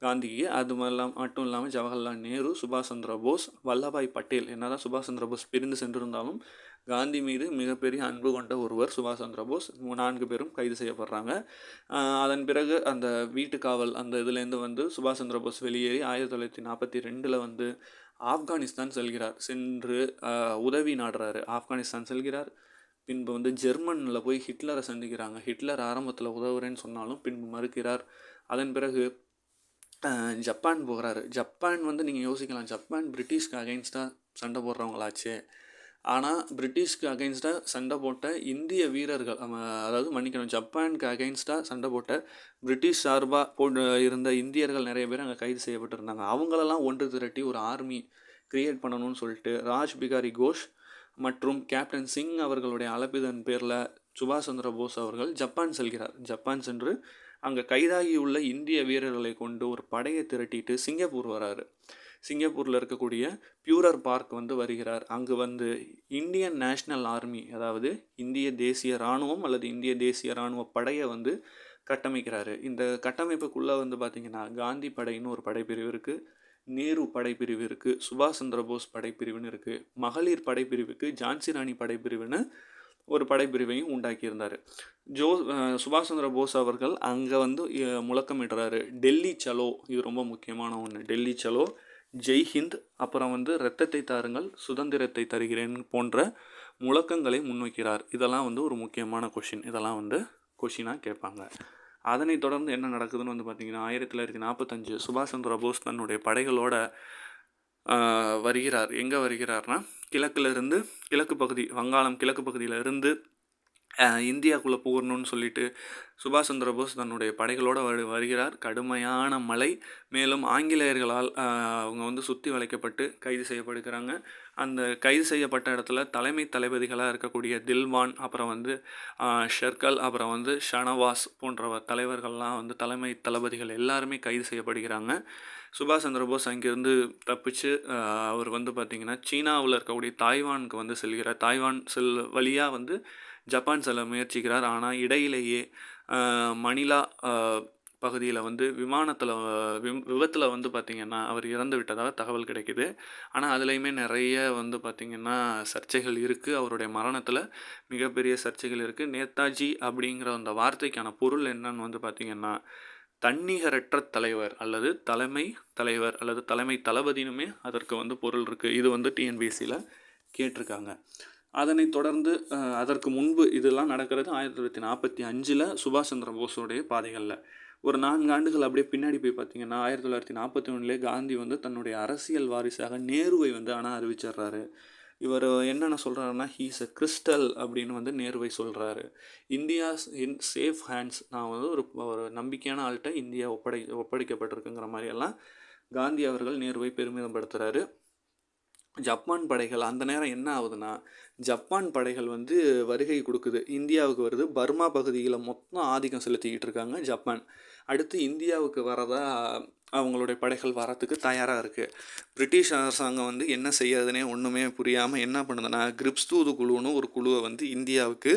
காந்திக்கு. அது மட்டும் இல்லாமல் ஜவஹர்லால் நேரு, சுபாஷ் சந்திர போஸ், வல்லபாய் பட்டேல். என்னதான் சுபாஷ் சந்திர போஸ் பிரிந்து சென்றிருந்தாலும் காந்தி மீது மிகப்பெரிய அன்பு கொண்ட ஒருவர் சுபாஷ் சந்திர போஸ். 4 பேரும் கைது செய்யப்படுறாங்க. அதன் பிறகு அந்த வீட்டுக்காவல் அந்த இதுலேருந்து வந்து சுபாஷ் சந்திர போஸ் வெளியேறி 1942 வந்து ஆப்கானிஸ்தான் செல்கிறார். சென்று உதவி நாடுறாரு. ஆப்கானிஸ்தான் செல்கிறார். பின்பு வந்து ஜெர்மனில் போய் ஹிட்லரை சந்திக்கிறாங்க. ஹிட்லர் ஆரம்பத்தில் உதவுறேன்னு சொன்னாலும் பின்பு மறுக்கிறார். அதன் பிறகு ஜப்பான் போகிறாரு. ஜப்பான் வந்து நீங்கள் யோசிக்கலாம், ஜப்பான் பிரிட்டிஷ்க்கு அகைன்ஸ்டாக சண்டை போடுறவங்களாச்சே. ஆனால் பிரிட்டிஷ்க்கு அகைன்ஸ்டாக சண்டை போட்ட இந்திய வீரர்கள், அதாவது மன்னிக்கணும், ஜப்பானுக்கு அகைன்ஸ்டாக சண்டை போட்ட பிரிட்டிஷ் சார்பாக இருந்த இந்தியர்கள் நிறைய பேர் அங்கே கைது செய்யப்பட்டிருந்தாங்க. அவங்களெல்லாம் ஒன்று திரட்டி ஒரு ஆர்மி கிரியேட் பண்ணணும்னு சொல்லிட்டு ராஜ் பிகாரி கோஷ் மற்றும் கேப்டன் சிங் அவர்களுடைய அழைப்பிதன் பேரில் சுபாஷ் சந்திர போஸ் அவர்கள் ஜப்பான் செல்கிறார். ஜப்பான் சென்று அங்கே கைதாகியுள்ள இந்திய வீரர்களை கொண்டு ஒரு படையை திரட்டிட்டு சிங்கப்பூர் வராரு. சிங்கப்பூரில் இருக்கக்கூடிய பியூரர் பார்க் வந்து வருகிறார். அங்கு வந்து இந்தியன் நேஷ்னல் ஆர்மி, அதாவது இந்திய தேசிய இராணுவம் அல்லது இந்திய தேசிய இராணுவ படையை வந்து கட்டமைக்கிறாரு. இந்த கட்டமைப்புக்குள்ளே வந்து பார்த்திங்கன்னா காந்தி படைன்னு ஒரு படைப்பிரிவு இருக்குது, நேரு படைப்பிரிவு இருக்குது, சுபாஷ் சந்திர போஸ் படைப்பிரிவுன்னு இருக்குது, மகளிர் படைப்பிரிவுக்கு ஜான்சி ராணி படைப்பிரிவுன்னு ஒரு படைப்பிரிவையும் உண்டாக்கியிருந்தார். சுபாஷ் சந்திர போஸ் அவர்கள் அங்கே வந்து முழக்கமிடுறாரு, டெல்லி சலோ. இது ரொம்ப முக்கியமான ஒன்று. டெல்லி சலோ, ஜெய்ஹிந்த், அப்புறம் வந்து இரத்தத்தை தாருங்கள், சுதந்திரத்தை தருகிறேன் போன்ற முழக்கங்களை முன்வைக்கிறார். இதெல்லாம் வந்து ஒரு முக்கியமான கொஷின். இதெல்லாம் வந்து கொஷினாக கேட்பாங்க. அதனைத் தொடர்ந்து என்ன நடக்குதுன்னு வந்து பார்த்திங்கன்னா 1945 சுபாஷ் சந்திர போஸ் தன்னுடைய படைகளோட வருகிறார். எங்கே வருகிறார்னா கிழக்கு பகுதி வங்காளம் கிழக்கு பகுதியில் இருந்து இந்தியாவுக்குள்ளே போகணும்னு சொல்லிட்டு சுபாஷ் சந்திர போஸ் தன்னுடைய படைகளோடு வருகிறார். கடுமையான மழை, மேலும் ஆங்கிலேயர்களால் அவங்க வந்து சுற்றி வளைக்கப்பட்டு கைது செய்யப்படுகிறாங்க. அந்த கைது செய்யப்பட்ட இடத்துல தலைமை தளபதிகளாக இருக்கக்கூடிய தில்வான், அப்புறம் வந்து ஷெர்கல், அப்புறம் வந்து ஷனவாஸ் போன்ற தலைவர்கள்லாம் வந்து தலைமை தளபதிகள் எல்லாருமே கைது செய்யப்படுகிறாங்க. சுபாஷ் சந்திர போஸ் அங்கேருந்து தப்பிச்சு அவர் வந்து பார்த்திங்கன்னா சீனாவில் இருக்கக்கூடிய தாய்வானுக்கு வந்து செல்கிறார். தாய்வான் வழியாக வந்து ஜப்பான் செல்ல முயற்சிக்கிறார். ஆனால் இடையிலேயே மணிலா பகுதியில் வந்து விபத்தில் வந்து பார்த்திங்கன்னா அவர் இறந்து விட்டதாக தகவல் கிடைக்கிது. ஆனால் அதுலேயுமே நிறைய வந்து பார்த்திங்கன்னா சர்ச்சைகள் இருக்குது. அவருடைய மரணத்தில் மிகப்பெரிய சர்ச்சைகள் இருக்குது. நேதாஜி அப்படிங்கிற அந்த வார்த்தைக்கான பொருள் என்னன்னு வந்து பார்த்திங்கன்னா தன்னிகரற்ற தலைவர் அல்லது தலைமை தலைவர் அல்லது தலைமை தளபதினுமே அதற்கு வந்து பொருள் இருக்குது. இது வந்து டிஎன்பிஎஸ்சியில் கேட்டிருக்காங்க. அதனைத் தொடர்ந்து அதற்கு முன்பு இதெல்லாம் நடக்கிறது 1945 சுபாஷ் சந்திர போஸோடைய பாதைகளில். ஒரு 4 ஆண்டுகள் அப்படியே பின்னாடி போய் பார்த்திங்கன்னா 1941 காந்தி வந்து தன்னுடைய அரசியல் வாரிசாக நேருவை வந்து ஆனால் அறிவிச்சிடுறாரு. இவர் என்னென்ன சொல்கிறாருன்னா ஹீஸ் அ கிறிஸ்டல் அப்படின்னு வந்து நேருவை சொல்கிறாரு. இந்தியாஸ் இன் சேஃப் ஹேண்ட்ஸ், நான் வந்து ஒரு நம்பிக்கையான ஆள்கிட்ட இந்தியா ஒப்படைக்கப்பட்டிருக்குங்கிற மாதிரியெல்லாம் காந்தி அவர்கள் நேருவை பெருமிதப்படுத்துகிறாரு. ஜப்பான் படைகள் அந்த நேரம் என்ன ஆகுதுன்னா ஜப்பான் படைகள் வந்து வருகை கொடுக்குது, இந்தியாவுக்கு வருது. பர்மா பகுதியில் மொத்தம் ஆதிக்கம் செலுத்திக்கிட்டு இருக்காங்க ஜப்பான். அடுத்து இந்தியாவுக்கு வரதா அவங்களுடைய படைகள் வரத்துக்கு தயாராக இருக்குது. பிரிட்டிஷ் அரசாங்கம் வந்து என்ன செய்யறதுனே ஒன்றுமே புரியாமல் என்ன பண்ணுதுன்னா கிரிப்ஸ் தூதுக்குழுன்னு ஒரு குழுவை வந்து இந்தியாவுக்கு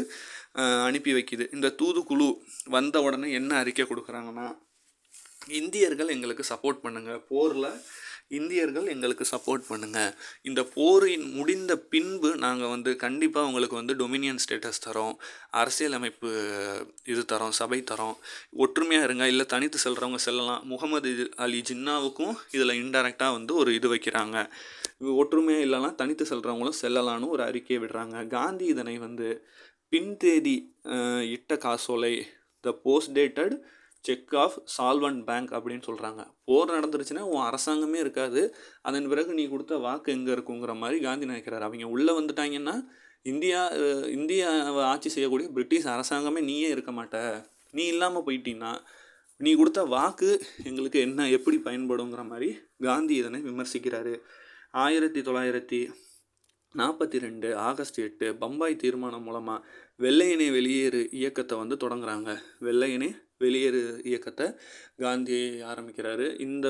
அனுப்பி வைக்கிது. இந்த தூதுக்குழு வந்த உடனே என்ன அறிக்கை கொடுக்குறாங்கன்னா இந்தியர்கள் எங்களுக்கு சப்போர்ட் பண்ணுங்கள், போரில் இந்தியர்கள் எங்களுக்கு சப்போர்ட் பண்ணுங்கள், இந்த போரின் முடிந்த பின்பு நாங்கள் வந்து கண்டிப்பாக உங்களுக்கு வந்து டொமினியன் ஸ்டேட்டஸ் தரோம், அரசியலமைப்பு இது தரோம், சபை தரோம், ஒற்றுமையாக இருங்க, இல்லை தனித்து செல்கிறவங்க செல்லலாம். முகமது அலி ஜின்னாவுக்கும் இதில் இன்டைரக்டாக வந்து ஒரு இது வைக்கிறாங்க, ஒற்றுமையாக இல்லைனா தனித்து செல்கிறவங்களும் செல்லலான்னு ஒரு அறிக்கையை விடுறாங்க. காந்தி இதனை வந்து பின்தேதி இட்ட காசோலை, the post dated cheque of solvent bank அப்படின்னு சொல்கிறாங்க. போர் நடந்துருச்சுன்னா உன் அரசாங்கமே இருக்காது, அதன் பிறகு நீ கொடுத்த வாக்கு எங்கே இருக்குங்கிற மாதிரி காந்தி நினைக்கிறார். அவங்க உள்ளே வந்துட்டாங்கன்னா இந்தியாவை ஆட்சி செய்யக்கூடிய பிரிட்டிஷ் அரசாங்கமே நீயே இருக்க மாட்ட, நீ இல்லாமல் போயிட்டீங்கன்னா நீ கொடுத்த வாக்கு எங்களுக்கு என்ன எப்படி பயன்படுங்கிற மாதிரி காந்தி இதனை விமர்சிக்கிறாரு. 1942 ஆகஸ்ட் 8 பம்பாய் தீர்மானம் மூலமாக வெள்ளையனே வெளியேறு இயக்கத்தை வந்து தொடங்குறாங்க. வெள்ளையனே வெளியேறு இயக்கத்தை காந்தி ஆரம்பிக்கிறாரு. இந்த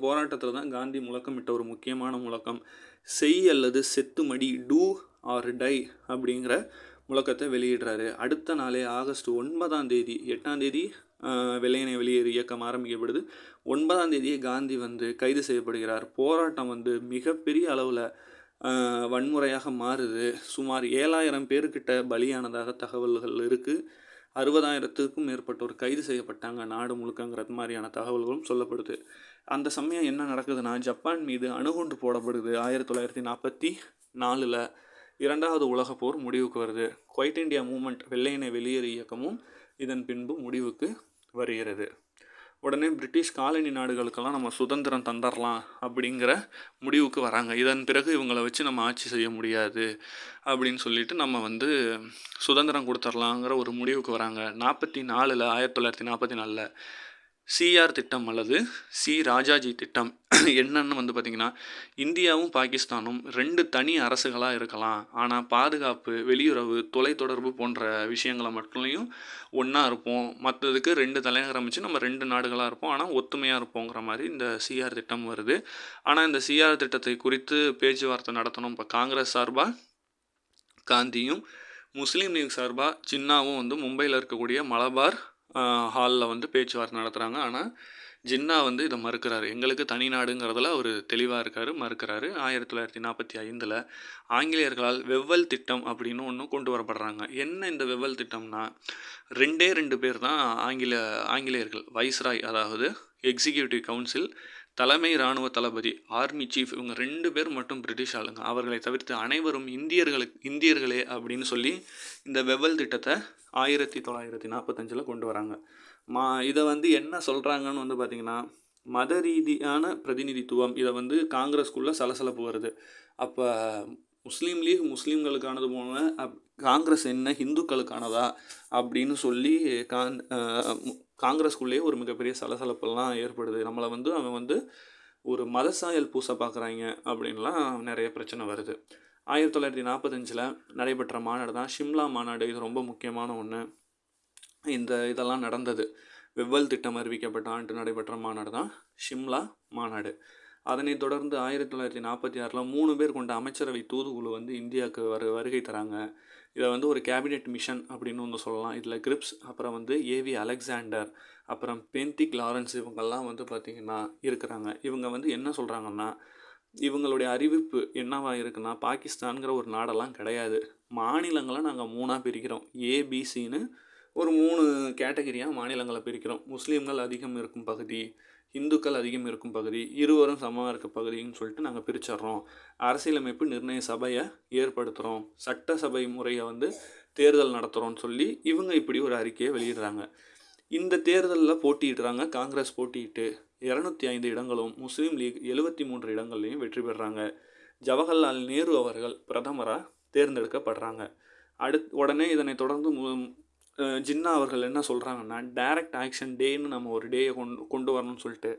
போராட்டத்தில் தான் காந்தி முழக்கமிட்ட ஒரு முக்கியமான முழக்கம் செய் அல்லது செத்து மடி, டூ ஆர் டை அப்படிங்கிற முழக்கத்தை வெளியிடுறாரு. அடுத்த நாளே ஆகஸ்ட் 9 8ஆம் தேதி வெள்ளையனே வெளியேறு இயக்கம் ஆரம்பிக்கப்படுது. 9ஆம் தேதியே காந்தி வந்து கைது செய்யப்படுகிறார். போராட்டம் வந்து மிகப்பெரிய அளவில் வன்முறையாக மாறுது. சுமார் 7000 பேர்கிட்ட பலியானதாக தகவல்கள் இருக்குது. 60,000த்துக்கும் மேற்பட்டோர் கைது செய்யப்பட்டாங்க நாடு முழுக்கங்கிறது மாதிரியான தகவல்களும் சொல்லப்படுது. அந்த சமயம் என்ன நடக்குதுன்னா ஜப்பான் மீது அணுகுண்டு போடப்படுது. 1944 2வது உலகப் போர் முடிவுக்கு வருது. குவைட் இண்டியா மூமெண்ட் வெள்ளையனே வெளியேறு இயக்கமும் இதன் பின்பு முடிவுக்கு வருகிறது. உடனே பிரிட்டிஷ் காலனி நாடுகளுக்கெல்லாம் நம்ம சுதந்திரம் தந்துடலாம் அப்படிங்கிற முடிவுக்கு வராங்க. இதன் பிறகு இவங்களை வச்சு நம்ம ஆட்சி செய்ய முடியாது அப்படின்னு சொல்லிட்டு நம்ம வந்து சுதந்திரம் கொடுத்துடலாங்கிற ஒரு முடிவுக்கு வராங்க. 1944 சிஆர் திட்டம் அல்லது சி ராஜாஜி திட்டம் என்னன்னு வந்து பார்த்திங்கன்னா இந்தியாவும் பாகிஸ்தானும் 2 தனி அரசுகளாக இருக்கலாம், ஆனால் பாதுகாப்பு, வெளியுறவு, தொலைத்தொடர்பு போன்ற விஷயங்களை மட்டும் ஒன்றா இருப்போம், மற்றதுக்கு 2 தலைநகரம் வச்சு நம்ம 2 நாடுகளாக இருப்போம், ஆனால் ஒத்துமையாக இருப்போங்கிற மாதிரி இந்த சிஆர் திட்டம் வருது. ஆனால் இந்த சிஆர் திட்டத்தை குறித்து பேச்சுவார்த்தை நடத்தணும். இப்போ காங்கிரஸ் சார்பாக காந்தியும் முஸ்லீம் லீக் சார்பாக ஜின்னாவும் வந்து மும்பையில் இருக்கக்கூடிய மலபார் ஹாலில் வந்து பேச்சுவார்த்தை நடத்துகிறாங்க. ஆனால் ஜின்னா வந்து இதை மறுக்கிறாரு. எங்களுக்கு தனி நாடுங்கிறதுல அவர் தெளிவாக இருக்கார், மறுக்கிறாரு. 1945 ஆங்கிலேயர்களால் வெவ்வல் திட்டம் அப்படின்னு ஒன்று கொண்டு வரப்படுறாங்க. என்ன இந்த வெவ்வல் திட்டம்னா 2 பேர் தான் ஆங்கிலேயர்கள், வைஸ்ராய் அதாவது எக்ஸிக்யூட்டிவ் கவுன்சில், தலைமை இராணுவ தளபதி ஆர்மி சீஃப், இவங்க 2 பேர் மட்டும் பிரிட்டிஷ் ஆளுங்க. அவர்களை தவிர்த்து அனைவரும் இந்தியர்களே அப்படின்னு சொல்லி இந்த வெவ்வல் திட்டத்தை 1945 கொண்டு வராங்க. இதை வந்து என்ன சொல்கிறாங்கன்னு வந்து பார்த்திங்கன்னா, மத ரீதியான பிரதிநிதித்துவம் இதை வந்து காங்கிரஸ்குள்ளே சலசலப்பு வருது. அப்போ முஸ்லீம் லீக் முஸ்லீம்களுக்கானது போல காங்கிரஸ் என்ன ஹிந்துக்களுக்கானதா அப்படின்னு சொல்லி காங்கிரஸ்குள்ளேயே ஒரு மிகப்பெரிய சலசலப்பெல்லாம் ஏற்படுது. நம்மளை வந்து அவன் வந்து ஒரு மத சாயல் பூச பார்க்குறாங்க அப்படின்லாம் நிறைய பிரச்சனை வருது. 1945 நடைபெற்ற மாநாடு தான் ஷிம்லா மாநாடு. இது ரொம்ப முக்கியமான ஒன்று. இதெல்லாம் நடந்தது. வெவ்வல் திட்டம் அறிவிக்கப்பட்ட ஆண்டு நடைபெற்ற மாநாடு தான் ஷிம்லா மாநாடு. அதனைத் தொடர்ந்து 1946 3 பேர் கொண்ட அமைச்சரவை தூதுக்குழு வந்து இந்தியாவுக்கு வருகை தராங்க. இதை வந்து ஒரு கேபினெட் மிஷன் அப்படின்னு வந்து சொல்லலாம். இதில் கிரிப்ஸ், அப்புறம் வந்து ஏவி அலெக்சாண்டர், அப்புறம் பென்டிக் லாரன்ஸ் இவங்கெல்லாம் வந்து பார்த்திங்கன்னா இருக்கிறாங்க. இவங்க வந்து என்ன சொல்கிறாங்கன்னா, இவங்களுடைய அறிவிப்பு என்னவா இருக்குன்னா, பாகிஸ்தான்கிற ஒரு நாடெல்லாம் கிடையாது, மாநிலங்களை நாங்கள் 3ஆக பிரிக்கிறோம். ஏபிசின்னு ஒரு 3 கேட்டகரியாக மாநிலங்களை பிரிக்கிறோம். முஸ்லீம்கள் அதிகம் இருக்கும் பகுதி, இந்துக்கள் அதிகம் இருக்கும் பகுதி, இருவரும் சமமாக இருக்க பகுதின்னு சொல்லிட்டு நாங்கள் பிரிச்சிட்றோம். அரசியலமைப்பு நிர்ணய சபையை ஏற்படுத்துகிறோம், சட்டசபை முறையை வந்து தேர்தல் நடத்துகிறோன்னு சொல்லி இவங்க இப்படி ஒரு அறிக்கையை வெளியிடுறாங்க. இந்த தேர்தலில் போட்டியிடுறாங்க. காங்கிரஸ் போட்டியிட்டு 205 இடங்களும், முஸ்லீம் லீக் 73 இடங்கள்லையும் வெற்றி பெறுறாங்க. ஜவஹர்லால் நேரு அவர்கள் பிரதமராக தேர்ந்தெடுக்கப்படுறாங்க. உடனே இதனை தொடர்ந்து ஜின்னா அவர்கள் என்ன சொல்கிறாங்கன்னா, டைரக்ட் ஆக்ஷன் டேன்னு நம்ம ஒரு டேயை கொண்டு வரணும்னு சொல்லிட்டு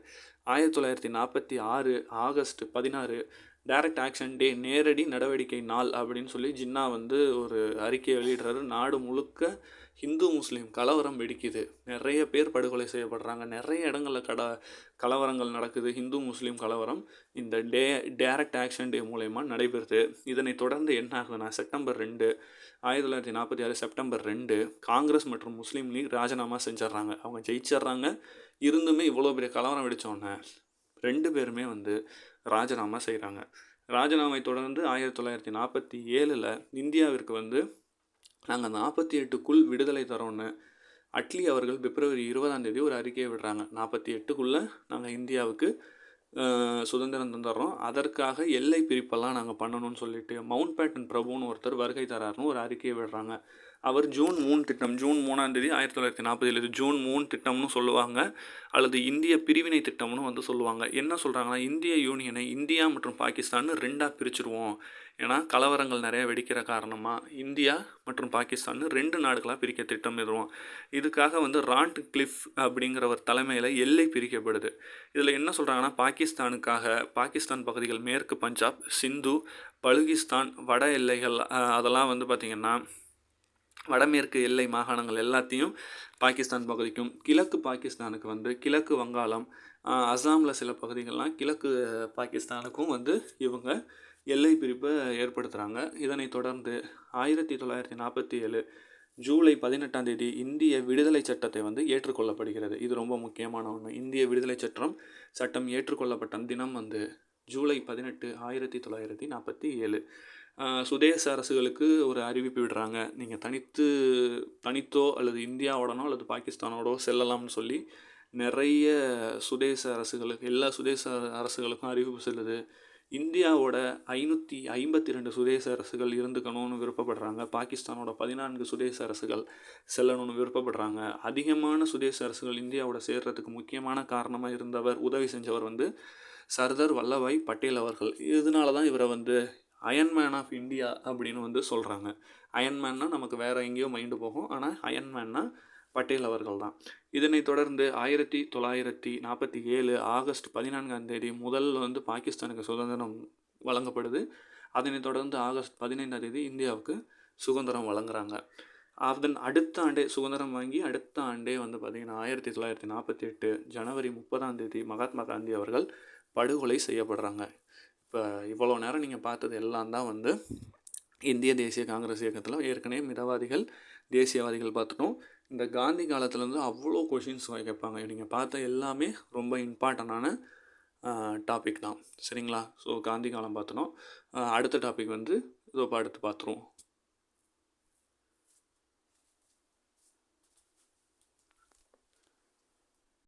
1946 ஆகஸ்ட் 16 டைரக்ட் ஆக்ஷன் டே, நேரடி நடவடிக்கை நாள் அப்படின்னு சொல்லி ஜின்னா வந்து ஒரு அறிக்கையை வெளியிடுறாரு. நாடு முழுக்க ஹிந்து முஸ்லீம் கலவரம் வெடிக்குது. நிறைய பேர் படுகொலை செய்யப்படுறாங்க. நிறைய இடங்களில் கலவரங்கள் நடக்குது. ஹிந்து முஸ்லீம் கலவரம் இந்த டைரக்ட் ஆக்ஷன் டே மூலயமா நடைபெறுது. இதனை தொடர்ந்து என்ன ஆகுதுன்னா, செப்டம்பர் 2 1946 செப்டம்பர் 2 காங்கிரஸ் மற்றும் முஸ்லீம் லீக் ராஜினாமா செஞ்சிட்றாங்க. அவங்க ஜெயிச்சிட்றாங்க. இருந்துமே இவ்வளோ பெரிய கலவரம் வெடித்தோடனே 2 பேருமே வந்து ராஜினாமா செய்கிறாங்க. ராஜினாமை தொடர்ந்து 1947 இந்தியாவிற்கு வந்து நாங்கள் 48க்குள் விடுதலை தரோன்னு அட்லி அவர்கள் பிப்ரவரி 20 ஒரு அறிக்கையை விடுறாங்க. 48க்குள்ளே நாங்கள் இந்தியாவுக்கு சுதந்திரம் தந்துடுறோம், அதற்காக எல்லை பிரிப்பெல்லாம் நாங்கள் பண்ணணும்னு சொல்லிட்டு மவுண்ட் பேட்டன் பிரபுன்னு ஒருத்தர் வருகை தராருன்னு ஒரு அறிக்கையை விடுறாங்க. அவர் ஜூன் 3 திட்டம், ஜூன் 3 1947 ஜூன் 3 திட்டம்னு சொல்லுவாங்க, அல்லது இந்திய பிரிவினை திட்டம்னு வந்து சொல்லுவாங்க. என்ன சொல்கிறாங்கன்னா, இந்திய யூனியனை இந்தியா மற்றும் பாகிஸ்தான் 2ஆக பிரிச்சுருவோம். ஏன்னா கலவரங்கள் நிறைய வெடிக்கிற காரணமாக இந்தியா மற்றும் பாகிஸ்தான் 2 நாடுகளாக பிரிக்க திட்டமிடுவோம். இதுக்காக வந்து ராண்ட் கிளிஃப் அப்படிங்கிறவர் தலைமையில் எல்லை பிரிக்கப்படுது. இதில் என்ன சொல்கிறாங்கன்னா, பாகிஸ்தான் பகுதிகள் மேற்கு பஞ்சாப், சிந்து, பலுகிஸ்தான், வட எல்லைகள் அதெல்லாம் வந்து பார்த்திங்கன்னா வடமேற்கு எல்லை மாகாணங்கள் எல்லாத்தையும் பாகிஸ்தான் பகுதிக்கும், கிழக்கு பாகிஸ்தானுக்கு வந்து கிழக்கு வங்காளம், அசாமில் சில பகுதிகள்லாம் கிழக்கு பாகிஸ்தானுக்கும் வந்து இவங்க எல்லை பிரிப்பை ஏற்படுத்துகிறாங்க. இதனை தொடர்ந்து 1947 ஜூலை 18 இந்திய விடுதலை சட்டத்தை வந்து ஏற்றுக்கொள்ளப்படுகிறது. இது ரொம்ப முக்கியமான ஒன்று. இந்திய விடுதலை சட்டம் ஏற்றுக்கொள்ளப்பட்ட தினம் வந்து ஜூலை 18 1947. சுதேச அரசுகளுக்கு ஒரு அறிவிப்பு விடுறாங்க, நீங்கள் தனித்தோ அல்லது இந்தியாவோடனோ அல்லது பாகிஸ்தானோடோ செல்லலாம்னு சொல்லி நிறைய எல்லா சுதேச அரசுகளுக்கும் அறிவிப்பு செல்லுது. இந்தியாவோட 552 சுதேச அரசுகள் இருந்துக்கணும்னு விருப்பப்படுறாங்க. பாகிஸ்தானோட 14 சுதேச அரசுகள் செல்லணும்னு விருப்பப்படுறாங்க. அதிகமான சுதேச அரசுகள் இந்தியாவோட சேர்றதுக்கு முக்கியமான காரணமாக உதவி செஞ்சவர் வந்து சர்தார் வல்லபாய் பட்டேல் அவர்கள். இதனால தான் இவரை வந்து அயன்மேன் ஆஃப் இந்தியா அப்படின்னு வந்து சொல்கிறாங்க. அயன்மேன்னா நமக்கு வேறு எங்கேயோ மைண்டு போகும், ஆனால் அயன்மேன்னா பட்டேல் அவர்கள் தான். இதனைத் தொடர்ந்து 1947 ஆகஸ்ட் 14 முதல்ல வந்து பாகிஸ்தானுக்கு சுதந்திரம் வழங்கப்படுது. அதனைத் தொடர்ந்து ஆகஸ்ட் 15 இந்தியாவுக்கு சுதந்திரம் வழங்குறாங்க. அதன் அடுத்த ஆண்டே சுதந்திரம் வாங்கி அடுத்த ஆண்டே வந்து பார்த்திங்கன்னா 1948 ஜனவரி 30 மகாத்மா காந்தி அவர்கள் படுகொலை செய்யப்படுறாங்க. இப்போ இவ்வளோ நேரம் நீங்கள் பார்த்தது எல்லாம் தான் வந்து இந்திய தேசிய காங்கிரஸ் இயக்கத்தில் ஏற்கனவே மிதவாதிகள், தேசியவாதிகள் பார்த்துட்டோம். இந்த காந்தி காலத்துலேருந்து அவ்வளோ கொஷின்ஸ் கேட்பாங்க. நீங்கள் பார்த்த எல்லாமே ரொம்ப இம்பார்ட்டண்டான டாபிக் தான், சரிங்களா? ஸோ காந்தி காலம் பார்த்துட்டோம். அடுத்த டாபிக் வந்து இதோ அடுத்து பார்த்துருவோம்.